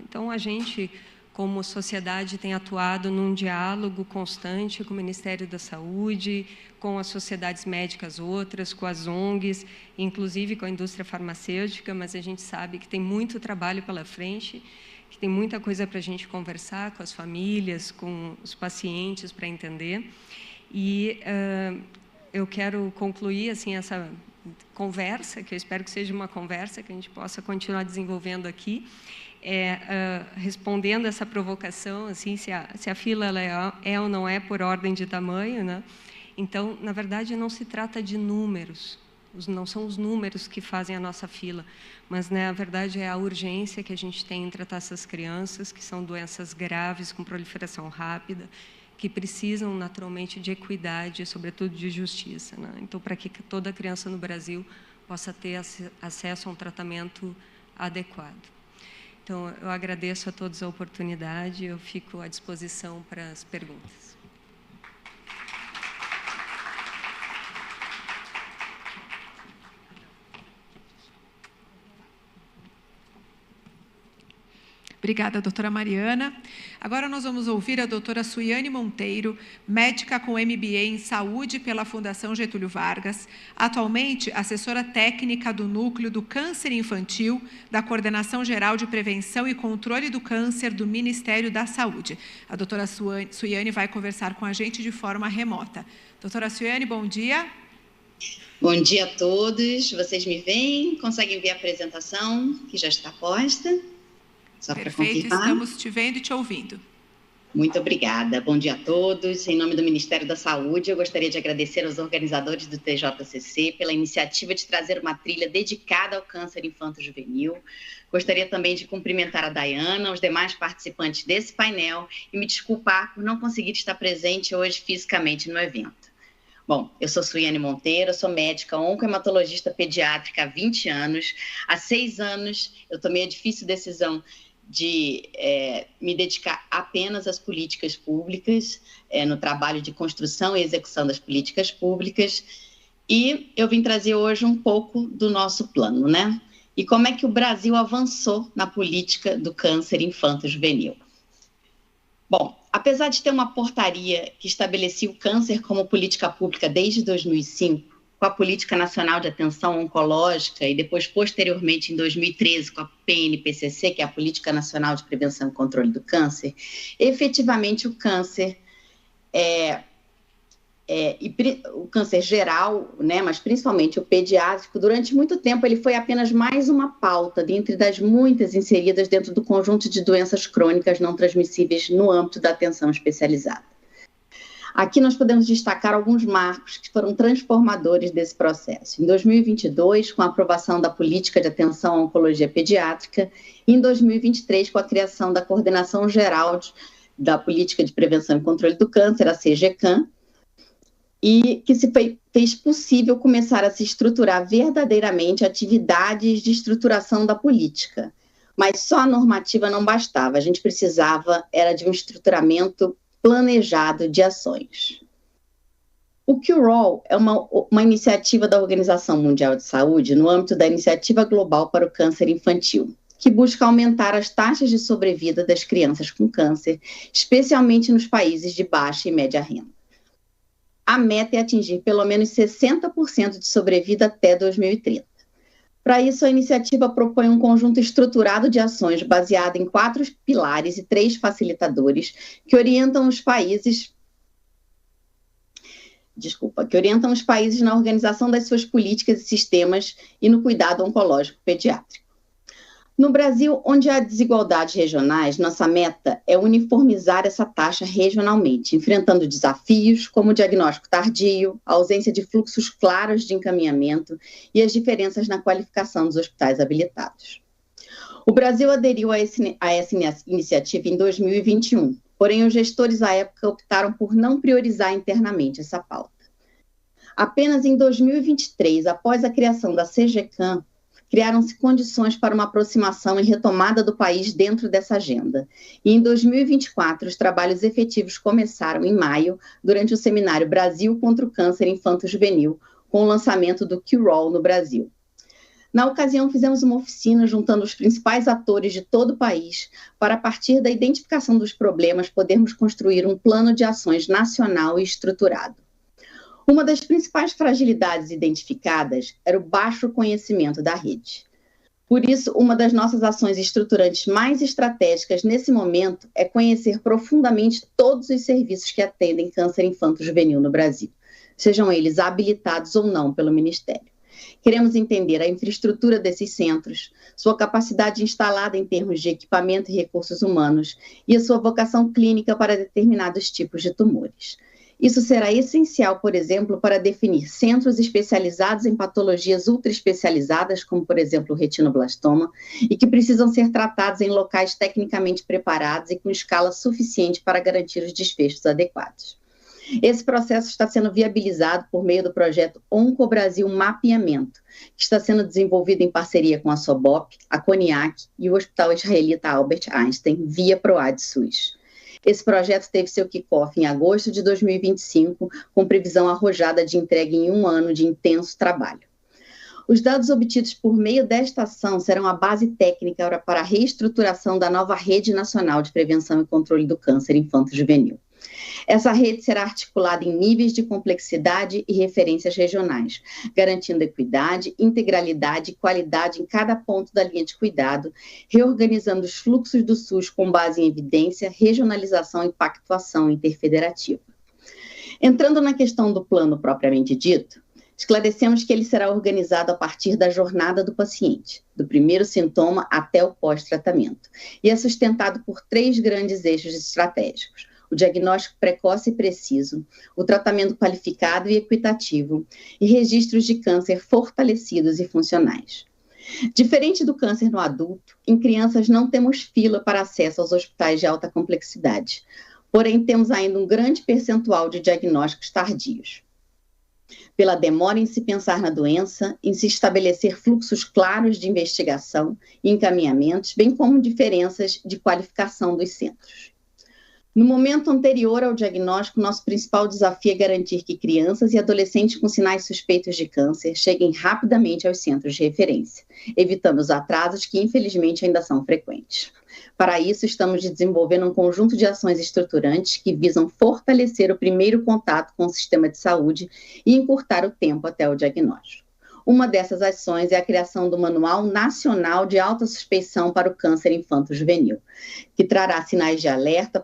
Então, a gente, como sociedade, tem atuado num diálogo constante com o Ministério da Saúde, com as sociedades médicas outras, com as ONGs, inclusive com a indústria farmacêutica, mas a gente sabe que tem muito trabalho pela frente, que tem muita coisa para a gente conversar com as famílias, com os pacientes, para entender. E eu quero concluir assim essa conversa, que eu espero que seja uma conversa que a gente possa continuar desenvolvendo aqui, respondendo essa provocação, assim, se a fila ela é ou não é por ordem de tamanho, né? Então, na verdade, não se trata de números, não são os números que fazem a nossa fila, mas, né, a verdade é a urgência que a gente tem em tratar essas crianças, que são doenças graves, com proliferação rápida, que precisam naturalmente de equidade e, sobretudo, de justiça, né? Então, para que toda criança no Brasil possa ter acesso a um tratamento adequado. Então, eu agradeço a todos a oportunidade, eu fico à disposição para as perguntas. Obrigada, doutora Mariana. Agora nós vamos ouvir a doutora Suiane Monteiro, médica com MBA em Saúde pela Fundação Getúlio Vargas, atualmente assessora técnica do Núcleo do Câncer Infantil da Coordenação Geral de Prevenção e Controle do Câncer do Ministério da Saúde. A doutora Suiane vai conversar com a gente de forma remota. Doutora Suiane, bom dia. Bom dia a todos. Vocês me veem? Conseguem ver a apresentação que já está posta? Só para Perfeito, confirmar. estamos te vendo e te ouvindo. Muito obrigada. Bom dia a todos. Em nome do Ministério da Saúde, eu gostaria de agradecer aos organizadores do TJCC pela iniciativa de trazer uma trilha dedicada ao câncer infanto-juvenil. Gostaria também de cumprimentar a Dayana, os demais participantes desse painel e me desculpar por não conseguir estar presente hoje fisicamente no evento. Bom, eu sou Suiane Monteiro, sou médica oncohematologista pediátrica há 20 anos. Há 6 anos eu tomei a difícil decisão de me dedicar apenas às políticas públicas, no trabalho de construção e execução das políticas públicas, e eu vim trazer hoje um pouco do nosso plano, né? E como é que o Brasil avançou na política do câncer infanto-juvenil. Bom, apesar de ter uma portaria que estabelecia o câncer como política pública desde 2005, com a Política Nacional de Atenção Oncológica e depois, posteriormente, em 2013, com a PNPCC, que é a Política Nacional de Prevenção e Controle do Câncer, efetivamente o câncer, o câncer geral, né, mas principalmente o pediátrico, durante muito tempo ele foi apenas mais uma pauta, dentre das muitas inseridas dentro do conjunto de doenças crônicas não transmissíveis no âmbito da atenção especializada. Aqui nós podemos destacar alguns marcos que foram transformadores desse processo. Em 2022, com a aprovação da Política de Atenção à Oncologia Pediátrica, e em 2023, com a criação da Coordenação Geral da Política de Prevenção e Controle do Câncer, a CGCAM, e que fez possível começar a se estruturar verdadeiramente atividades de estruturação da política. Mas só a normativa não bastava, a gente precisava de um estruturamento planejado de ações. O QROL é uma iniciativa da Organização Mundial de Saúde no âmbito da Iniciativa Global para o Câncer Infantil, que busca aumentar as taxas de sobrevida das crianças com câncer, especialmente nos países de baixa e média renda. A meta é atingir pelo menos 60% de sobrevida até 2030. Para isso, a iniciativa propõe um conjunto estruturado de ações baseado em 4 pilares e 3 facilitadores que orientam os países na organização das suas políticas e sistemas e no cuidado oncológico pediátrico. No Brasil, onde há desigualdades regionais, nossa meta é uniformizar essa taxa regionalmente, enfrentando desafios como o diagnóstico tardio, a ausência de fluxos claros de encaminhamento e as diferenças na qualificação dos hospitais habilitados. O Brasil aderiu a essa iniciativa em 2021, porém os gestores à época optaram por não priorizar internamente essa pauta. Apenas em 2023, após a criação da CGCAM, criaram-se condições para uma aproximação e retomada do país dentro dessa agenda. E em 2024, os trabalhos efetivos começaram em maio, durante o seminário Brasil contra o Câncer Infanto-Juvenil, com o lançamento do QROL no Brasil. Na ocasião, fizemos uma oficina juntando os principais atores de todo o país para, a partir da identificação dos problemas, podermos construir um plano de ações nacional e estruturado. Uma das principais fragilidades identificadas era o baixo conhecimento da rede. Por isso, uma das nossas ações estruturantes mais estratégicas nesse momento é conhecer profundamente todos os serviços que atendem câncer infanto-juvenil no Brasil, sejam eles habilitados ou não pelo Ministério. Queremos entender a infraestrutura desses centros, sua capacidade instalada em termos de equipamento e recursos humanos e a sua vocação clínica para determinados tipos de tumores. Isso será essencial, por exemplo, para definir centros especializados em patologias ultraespecializadas, como, por exemplo, o retinoblastoma, e que precisam ser tratados em locais tecnicamente preparados e com escala suficiente para garantir os desfechos adequados. Esse processo está sendo viabilizado por meio do projeto OncoBrasil Mapeamento, que está sendo desenvolvido em parceria com a SOBOP, a CONIAC e o Hospital Israelita Albert Einstein, via PROAD-SUS. Esse projeto teve seu kickoff em agosto de 2025, com previsão arrojada de entrega em 1 ano de intenso trabalho. Os dados obtidos por meio desta ação serão a base técnica para a reestruturação da nova Rede Nacional de Prevenção e Controle do Câncer Infanto-Juvenil. Essa rede será articulada em níveis de complexidade e referências regionais, garantindo equidade, integralidade e qualidade em cada ponto da linha de cuidado, reorganizando os fluxos do SUS com base em evidência, regionalização e pactuação interfederativa. Entrando na questão do plano propriamente dito, esclarecemos que ele será organizado a partir da jornada do paciente, do primeiro sintoma até o pós-tratamento, e é sustentado por 3 grandes eixos estratégicos: o diagnóstico precoce e preciso, o tratamento qualificado e equitativo, e registros de câncer fortalecidos e funcionais. Diferente do câncer no adulto, em crianças não temos fila para acesso aos hospitais de alta complexidade, porém temos ainda um grande percentual de diagnósticos tardios. Pela demora em se pensar na doença, em se estabelecer fluxos claros de investigação e encaminhamentos, bem como diferenças de qualificação dos centros. No momento anterior ao diagnóstico, nosso principal desafio é garantir que crianças e adolescentes com sinais suspeitos de câncer cheguem rapidamente aos centros de referência, evitando os atrasos que, infelizmente, ainda são frequentes. Para isso, estamos desenvolvendo um conjunto de ações estruturantes que visam fortalecer o primeiro contato com o sistema de saúde e encurtar o tempo até o diagnóstico. Uma dessas ações é a criação do Manual Nacional de Alta Suspeição para o Câncer Infanto-Juvenil, que trará sinais de alerta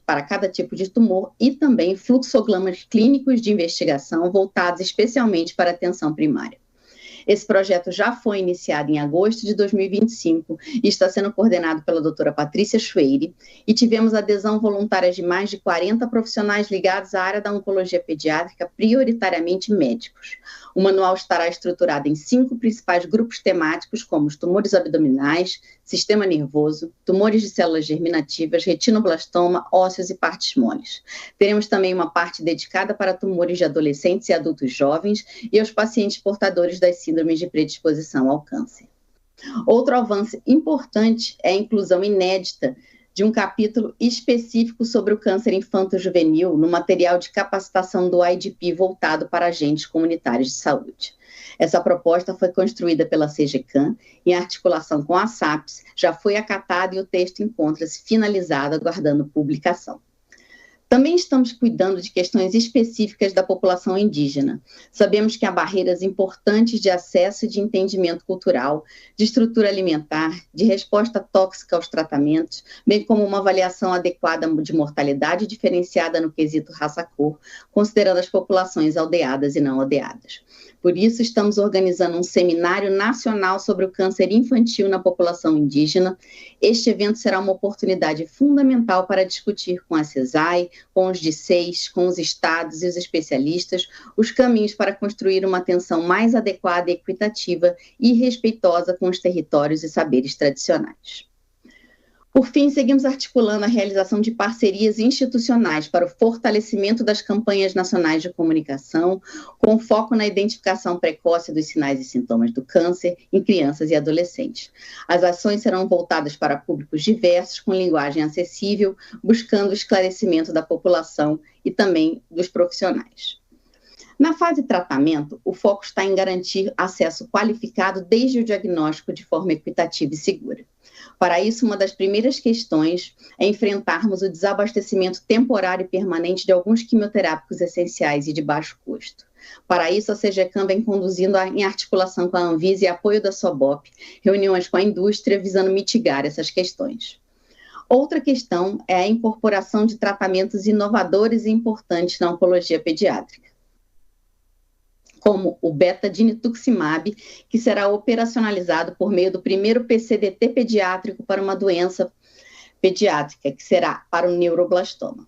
para cada tipo de tumor e também fluxogramas clínicos de investigação voltados especialmente para a atenção primária. Esse projeto já foi iniciado em agosto de 2025 e está sendo coordenado pela doutora Patrícia Schweire, e tivemos adesão voluntária de mais de 40 profissionais ligados à área da oncologia pediátrica, prioritariamente médicos. O manual estará estruturado em 5 principais grupos temáticos, como os tumores abdominais, sistema nervoso, tumores de células germinativas, retinoblastoma, ósseos e partes moles. Teremos também uma parte dedicada para tumores de adolescentes e adultos jovens e aos pacientes portadores das síndromes de predisposição ao câncer. Outro avanço importante é a inclusão inédita de um capítulo específico sobre o câncer infanto-juvenil no material de capacitação do IDP voltado para agentes comunitários de saúde. Essa proposta foi construída pela CGCAM em articulação com a SAPS, já foi acatada e o texto encontra-se finalizado, aguardando publicação. Também estamos cuidando de questões específicas da população indígena. Sabemos que há barreiras importantes de acesso e de entendimento cultural, de estrutura alimentar, de resposta tóxica aos tratamentos, bem como uma avaliação adequada de mortalidade diferenciada no quesito raça-cor, considerando as populações aldeadas e não aldeadas. Por isso, estamos organizando um seminário nacional sobre o câncer infantil na população indígena. Este evento será uma oportunidade fundamental para discutir com a CESAI, com os DICEIs, com os estados e os especialistas, os caminhos para construir uma atenção mais adequada e equitativa e respeitosa com os territórios e saberes tradicionais. Por fim, seguimos articulando a realização de parcerias institucionais para o fortalecimento das campanhas nacionais de comunicação, com foco na identificação precoce dos sinais e sintomas do câncer em crianças e adolescentes. As ações serão voltadas para públicos diversos, com linguagem acessível, buscando o esclarecimento da população e também dos profissionais. Na fase de tratamento, o foco está em garantir acesso qualificado desde o diagnóstico de forma equitativa e segura. Para isso, uma das primeiras questões é enfrentarmos o desabastecimento temporário e permanente de alguns quimioterápicos essenciais e de baixo custo. Para isso, a CGCAM vem conduzindo, em articulação com a Anvisa e apoio da SOBOP, reuniões com a indústria visando mitigar essas questões. Outra questão é a incorporação de tratamentos inovadores e importantes na oncologia pediátrica, como o beta-dinutuximab, que será operacionalizado por meio do primeiro PCDT pediátrico para uma doença pediátrica, que será para o neuroblastoma.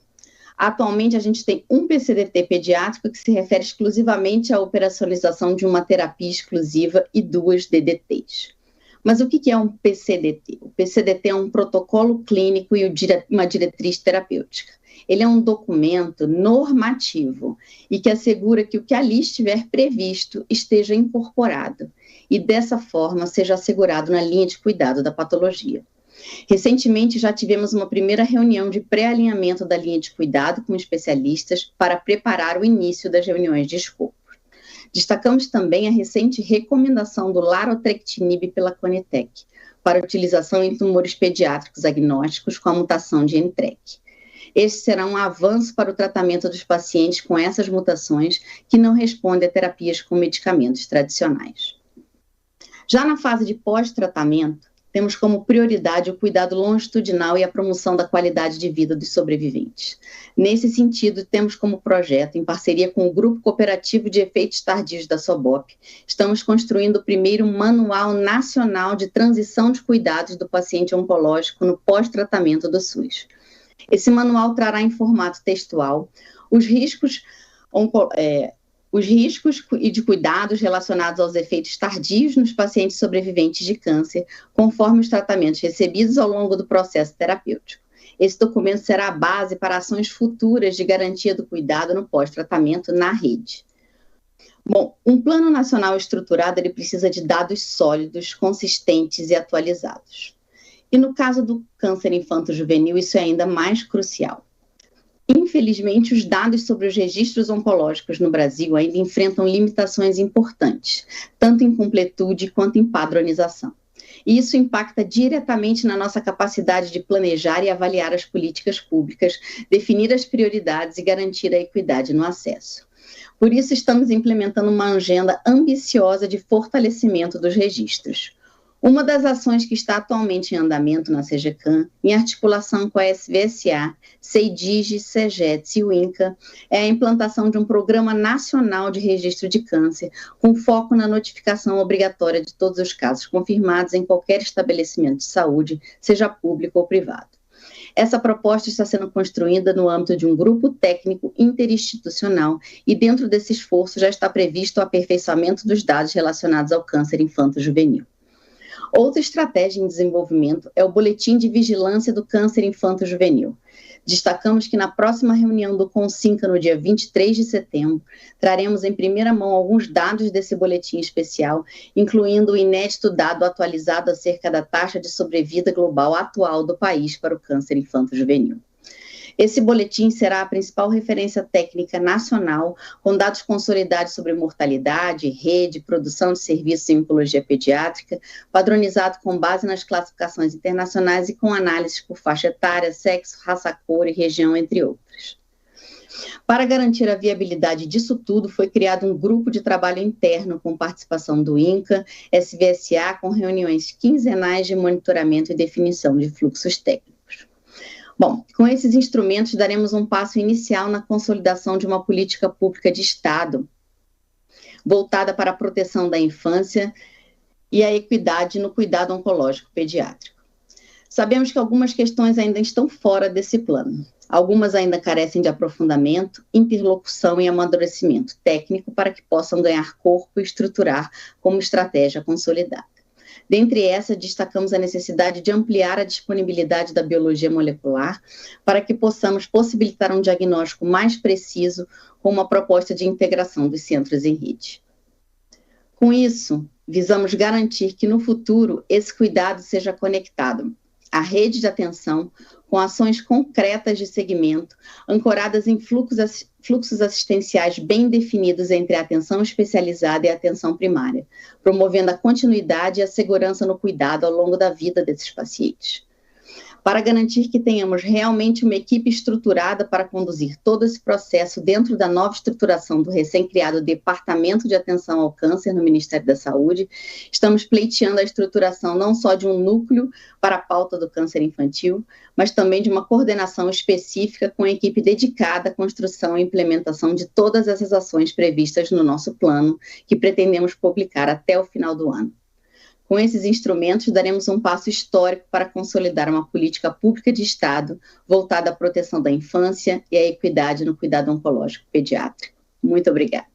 Atualmente, a gente tem um PCDT pediátrico que se refere exclusivamente à operacionalização de uma terapia exclusiva e 2 DDTs. Mas o que é um PCDT? O PCDT é um protocolo clínico e uma diretriz terapêutica. Ele é um documento normativo e que assegura que o que ali estiver previsto esteja incorporado e, dessa forma, seja assegurado na linha de cuidado da patologia. Recentemente, já tivemos uma primeira reunião de pré-alinhamento da linha de cuidado com especialistas para preparar o início das reuniões de escopo. Destacamos também a recente recomendação do larotrectinib pela Conitec para utilização em tumores pediátricos agnósticos com a mutação de NTRK. Este será um avanço para o tratamento dos pacientes com essas mutações que não respondem a terapias com medicamentos tradicionais. Já na fase de pós-tratamento, temos como prioridade o cuidado longitudinal e a promoção da qualidade de vida dos sobreviventes. Nesse sentido, temos como projeto, em parceria com o Grupo Cooperativo de Efeitos Tardios da SOBOP, estamos construindo o primeiro Manual Nacional de Transição de Cuidados do Paciente Oncológico no pós-tratamento do SUS. Esse manual trará em formato textual os riscos e de cuidados relacionados aos efeitos tardios nos pacientes sobreviventes de câncer, conforme os tratamentos recebidos ao longo do processo terapêutico. Esse documento será a base para ações futuras de garantia do cuidado no pós-tratamento na rede. Bom, um plano nacional estruturado, ele precisa de dados sólidos, consistentes e atualizados. E no caso do câncer infanto-juvenil, isso é ainda mais crucial. Infelizmente, os dados sobre os registros oncológicos no Brasil ainda enfrentam limitações importantes, tanto em completude quanto em padronização. E isso impacta diretamente na nossa capacidade de planejar e avaliar as políticas públicas, definir as prioridades e garantir a equidade no acesso. Por isso, estamos implementando uma agenda ambiciosa de fortalecimento dos registros. Uma das ações que está atualmente em andamento na CGCAM, em articulação com a SVSA, CEIDIGE, CEGETS e o INCA, é a implantação de um programa nacional de registro de câncer, com foco na notificação obrigatória de todos os casos confirmados em qualquer estabelecimento de saúde, seja público ou privado. Essa proposta está sendo construída no âmbito de um grupo técnico interinstitucional e dentro desse esforço já está previsto o aperfeiçoamento dos dados relacionados ao câncer infanto-juvenil. Outra estratégia em desenvolvimento é o Boletim de Vigilância do Câncer Infanto-Juvenil. Destacamos que na próxima reunião do CONSINCA, no dia 23 de setembro, traremos em primeira mão alguns dados desse boletim especial, incluindo o inédito dado atualizado acerca da taxa de sobrevida global atual do país para o câncer infanto-juvenil. Esse boletim será a principal referência técnica nacional, com dados consolidados sobre mortalidade, rede, produção de serviços em oncologia pediátrica, padronizado com base nas classificações internacionais e com análises por faixa etária, sexo, raça, cor e região, entre outras. Para garantir a viabilidade disso tudo, foi criado um grupo de trabalho interno com participação do INCA, SVSA, com reuniões quinzenais de monitoramento e definição de fluxos técnicos. Bom, com esses instrumentos daremos um passo inicial na consolidação de uma política pública de Estado, voltada para a proteção da infância e a equidade no cuidado oncológico pediátrico. Sabemos que algumas questões ainda estão fora desse plano. Algumas ainda carecem de aprofundamento, interlocução e amadurecimento técnico para que possam ganhar corpo e estruturar como estratégia consolidada. Dentre essas, destacamos a necessidade de ampliar a disponibilidade da biologia molecular para que possamos possibilitar um diagnóstico mais preciso com uma proposta de integração dos centros em rede. Com isso, visamos garantir que no futuro esse cuidado seja conectado à rede de atenção com ações concretas de segmento, ancoradas em fluxos assistenciais bem definidos entre a atenção especializada e a atenção primária, promovendo a continuidade e a segurança no cuidado ao longo da vida desses pacientes. Para garantir que tenhamos realmente uma equipe estruturada para conduzir todo esse processo dentro da nova estruturação do recém-criado Departamento de Atenção ao Câncer no Ministério da Saúde, estamos pleiteando a estruturação não só de um núcleo para a pauta do câncer infantil, mas também de uma coordenação específica com a equipe dedicada à construção e implementação de todas essas ações previstas no nosso plano, que pretendemos publicar até o final do ano. Com esses instrumentos, daremos um passo histórico para consolidar uma política pública de Estado voltada à proteção da infância e à equidade no cuidado oncológico pediátrico. Muito obrigada.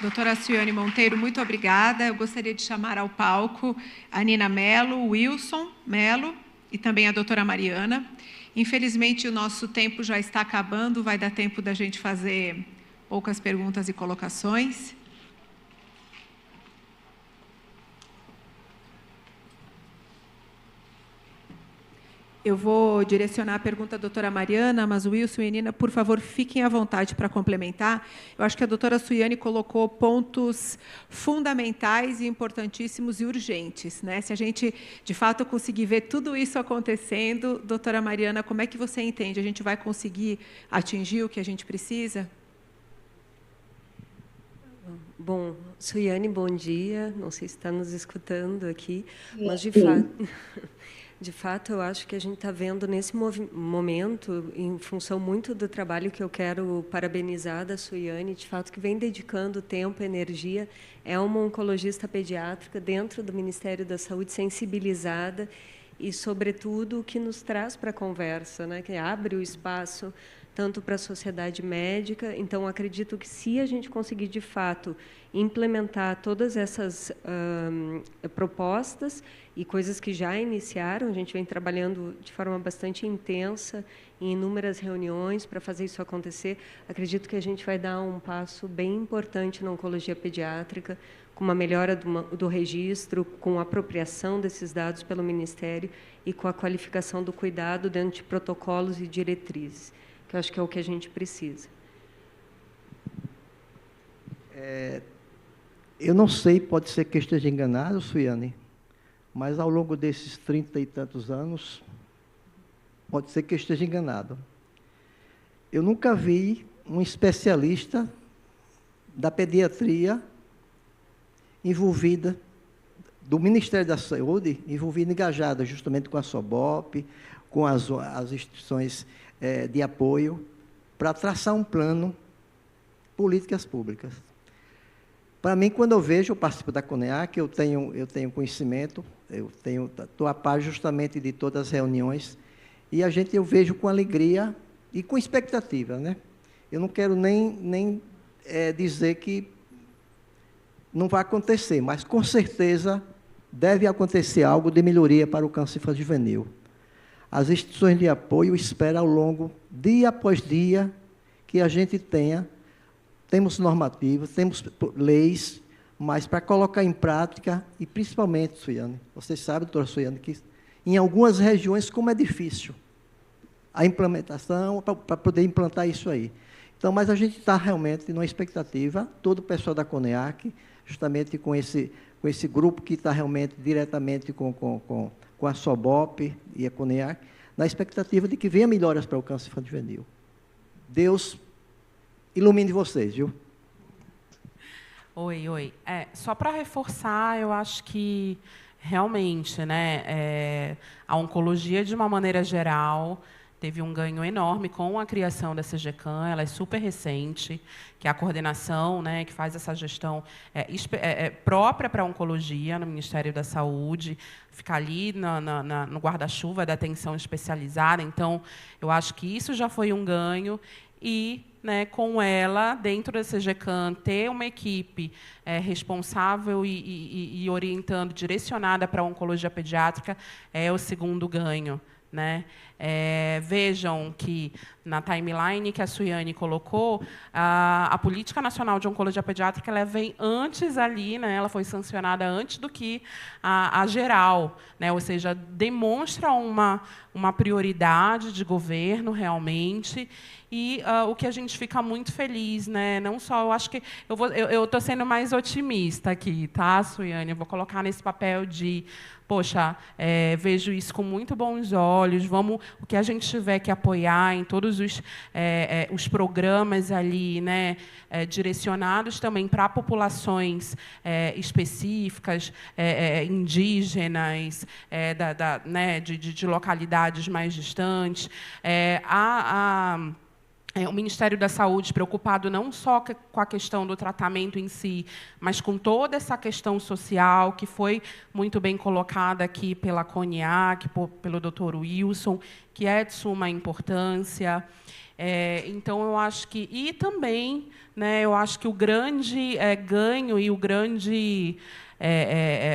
Doutora Suiane Monteiro, muito obrigada. Eu gostaria de chamar ao palco a Nina Mello, o Wilson Mello e também a doutora Mariana. Infelizmente, o nosso tempo já está acabando, vai dar tempo da gente fazer poucas perguntas e colocações. Eu vou direcionar a pergunta à doutora Mariana, mas o Wilson e a Nina, por favor, fiquem à vontade para complementar. Eu acho que a doutora Suiane colocou pontos fundamentais e importantíssimos e urgentes, né? Se a gente, de fato, conseguir ver tudo isso acontecendo, doutora Mariana, como é que você entende? A gente vai conseguir atingir o que a gente precisa? Bom, Suiane, bom dia. Não sei se está nos escutando aqui, mas de fato... De fato, eu acho que a gente está vendo nesse momento, em função muito do trabalho que eu quero parabenizar da Suiane, de fato, que vem dedicando tempo e energia, é uma oncologista pediátrica dentro do Ministério da Saúde, sensibilizada e, sobretudo, que nos traz para a conversa, né? Que abre o espaço tanto para a sociedade médica. Então, acredito que, se a gente conseguir, de fato, implementar todas essas propostas e coisas que já iniciaram, a gente vem trabalhando de forma bastante intensa em inúmeras reuniões para fazer isso acontecer, acredito que a gente vai dar um passo bem importante na oncologia pediátrica, com uma melhora do registro, com a apropriação desses dados pelo Ministério e com a qualificação do cuidado dentro de protocolos e diretrizes, que eu acho que é o que a gente precisa. Eu não sei, pode ser que eu esteja enganado, Suiane, mas ao longo desses 30 e tantos anos, pode ser que eu esteja enganado. Eu nunca vi um especialista da pediatria envolvida, do Ministério da Saúde, envolvida, engajada justamente com a SOBOP, com as instituições de apoio, para traçar um plano, políticas públicas. Para mim, quando eu participo da CONEAC, eu tenho conhecimento, estou a par justamente de todas as reuniões, e eu vejo com alegria e com expectativa, né? Eu não quero nem dizer que não vai acontecer, mas com certeza deve acontecer algo de melhoria para o câncer infanto-juvenil. As instituições de apoio esperam ao longo, dia após dia, que a gente temos normativas, temos leis, mas para colocar em prática, e principalmente, Suiane, você sabe, doutora Suiane, que em algumas regiões, como é difícil a implementação, para poder implantar isso aí. Então, mas a gente está realmente numa expectativa, todo o pessoal da CONEAC, justamente com esse grupo que está realmente diretamente com a SOBOP e a CONEAC, na expectativa de que venha melhoras para o câncer infanto-juvenil. Deus ilumine vocês, viu? Oi. Só para reforçar, eu acho que realmente, né, a oncologia, de uma maneira geral, teve um ganho enorme com a criação da CGCAM, ela é super recente, que é a coordenação, né, que faz essa gestão própria para a oncologia no Ministério da Saúde, fica ali no guarda-chuva da atenção especializada. Então, eu acho que isso já foi um ganho e, né, com ela, dentro da CGCAM, ter uma equipe responsável e orientando, direcionada para a oncologia pediátrica, é o segundo ganho, né? Vejam que, na timeline que a Suiane colocou, a Política Nacional de Oncologia Pediátrica ela vem antes ali, né? Ela foi sancionada antes do que a geral, né? Ou seja, demonstra uma prioridade de governo, realmente, e o que a gente fica muito feliz, né? Não só, eu acho que eu estou sendo mais otimista aqui, tá, Suiane? Eu vou colocar nesse papel de, poxa, vejo isso com muito bons olhos, o que a gente tiver que apoiar em todos os programas ali, né, direcionados também para populações específicas, indígenas, né, de localidades mais distantes. o Ministério da Saúde preocupado não só com a questão do tratamento em si, mas com toda essa questão social, que foi muito bem colocada aqui pela Cognac, pelo Dr. Wilson, que é de suma importância. Então, eu acho que... E também, né, eu acho que o grande ganho e o grande...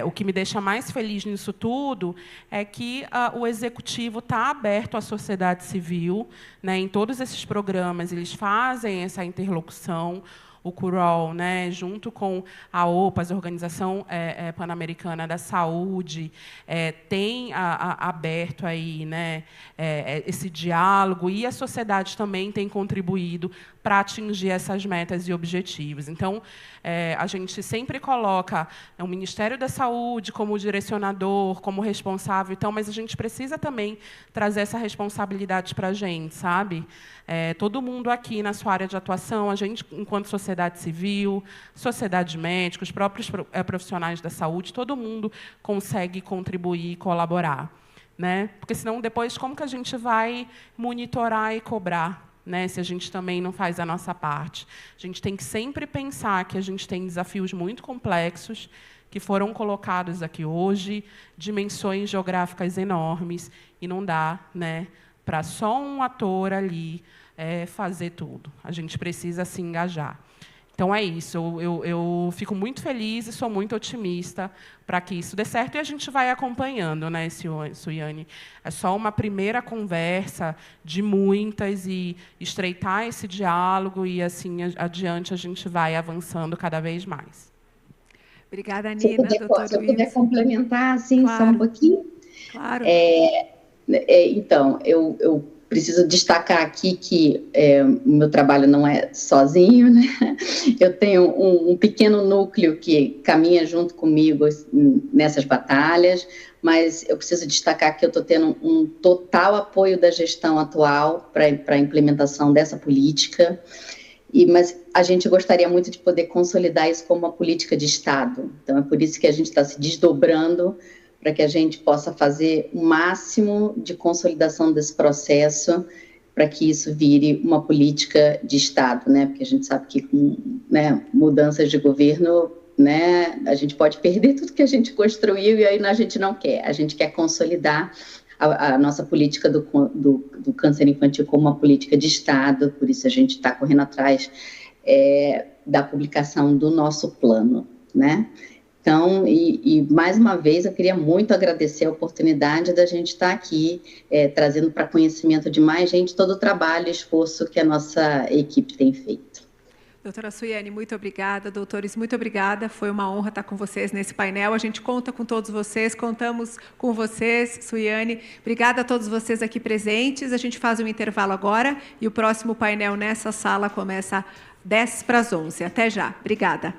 o que me deixa mais feliz nisso tudo é que o Executivo está aberto à sociedade civil, né, em todos esses programas, eles fazem essa interlocução. O CUROL, né, junto com a OPAS, a Organização Pan-Americana da Saúde, tem aberto aí, né, esse diálogo, e a sociedade também tem contribuído para atingir essas metas e objetivos. Então, a gente sempre coloca o Ministério da Saúde como direcionador, como responsável, então, mas a gente precisa também trazer essa responsabilidade para a gente, sabe? Todo mundo aqui na sua área de atuação, a gente, enquanto sociedade civil, sociedade médica, os próprios profissionais da saúde, todo mundo consegue contribuir e colaborar, né? Porque, senão, depois, como que a gente vai monitorar e cobrar, né, se a gente também não faz a nossa parte? A gente tem que sempre pensar que a gente tem desafios muito complexos, que foram colocados aqui hoje, dimensões geográficas enormes, e não dá, né, para só um ator ali fazer tudo. A gente precisa se engajar. Então, é isso. Eu fico muito feliz e sou muito otimista para que isso dê certo, e a gente vai acompanhando, né, Suiane? É só uma primeira conversa de muitas, e estreitar esse diálogo, e, assim, adiante a gente vai avançando cada vez mais. Obrigada, Nina. Se eu puder complementar, assim, claro. Só um pouquinho. Claro. Então, eu preciso destacar aqui que o meu trabalho não é sozinho, né? Eu tenho um pequeno núcleo que caminha junto comigo nessas batalhas, mas eu preciso destacar que eu estou tendo um total apoio da gestão atual para a implementação dessa política, mas a gente gostaria muito de poder consolidar isso como uma política de Estado. Então, é por isso que a gente está se desdobrando para que a gente possa fazer o máximo de consolidação desse processo, para que isso vire uma política de Estado, né? Porque a gente sabe que com, né, mudanças de governo, né, a gente pode perder tudo que a gente construiu, e aí a gente não quer. A gente quer consolidar a nossa política do câncer infantil como uma política de Estado, por isso a gente está correndo atrás da publicação do nosso plano, né? Então, e mais uma vez, eu queria muito agradecer a oportunidade da gente estar aqui, trazendo para conhecimento de mais gente todo o trabalho e esforço que a nossa equipe tem feito. Doutora Suiane, muito obrigada. Doutores, muito obrigada. Foi uma honra estar com vocês nesse painel. A gente conta com todos vocês, contamos com vocês, Suiane. Obrigada a todos vocês aqui presentes. A gente faz um intervalo agora, e o próximo painel nessa sala começa às 10 para as 11. Até já. Obrigada.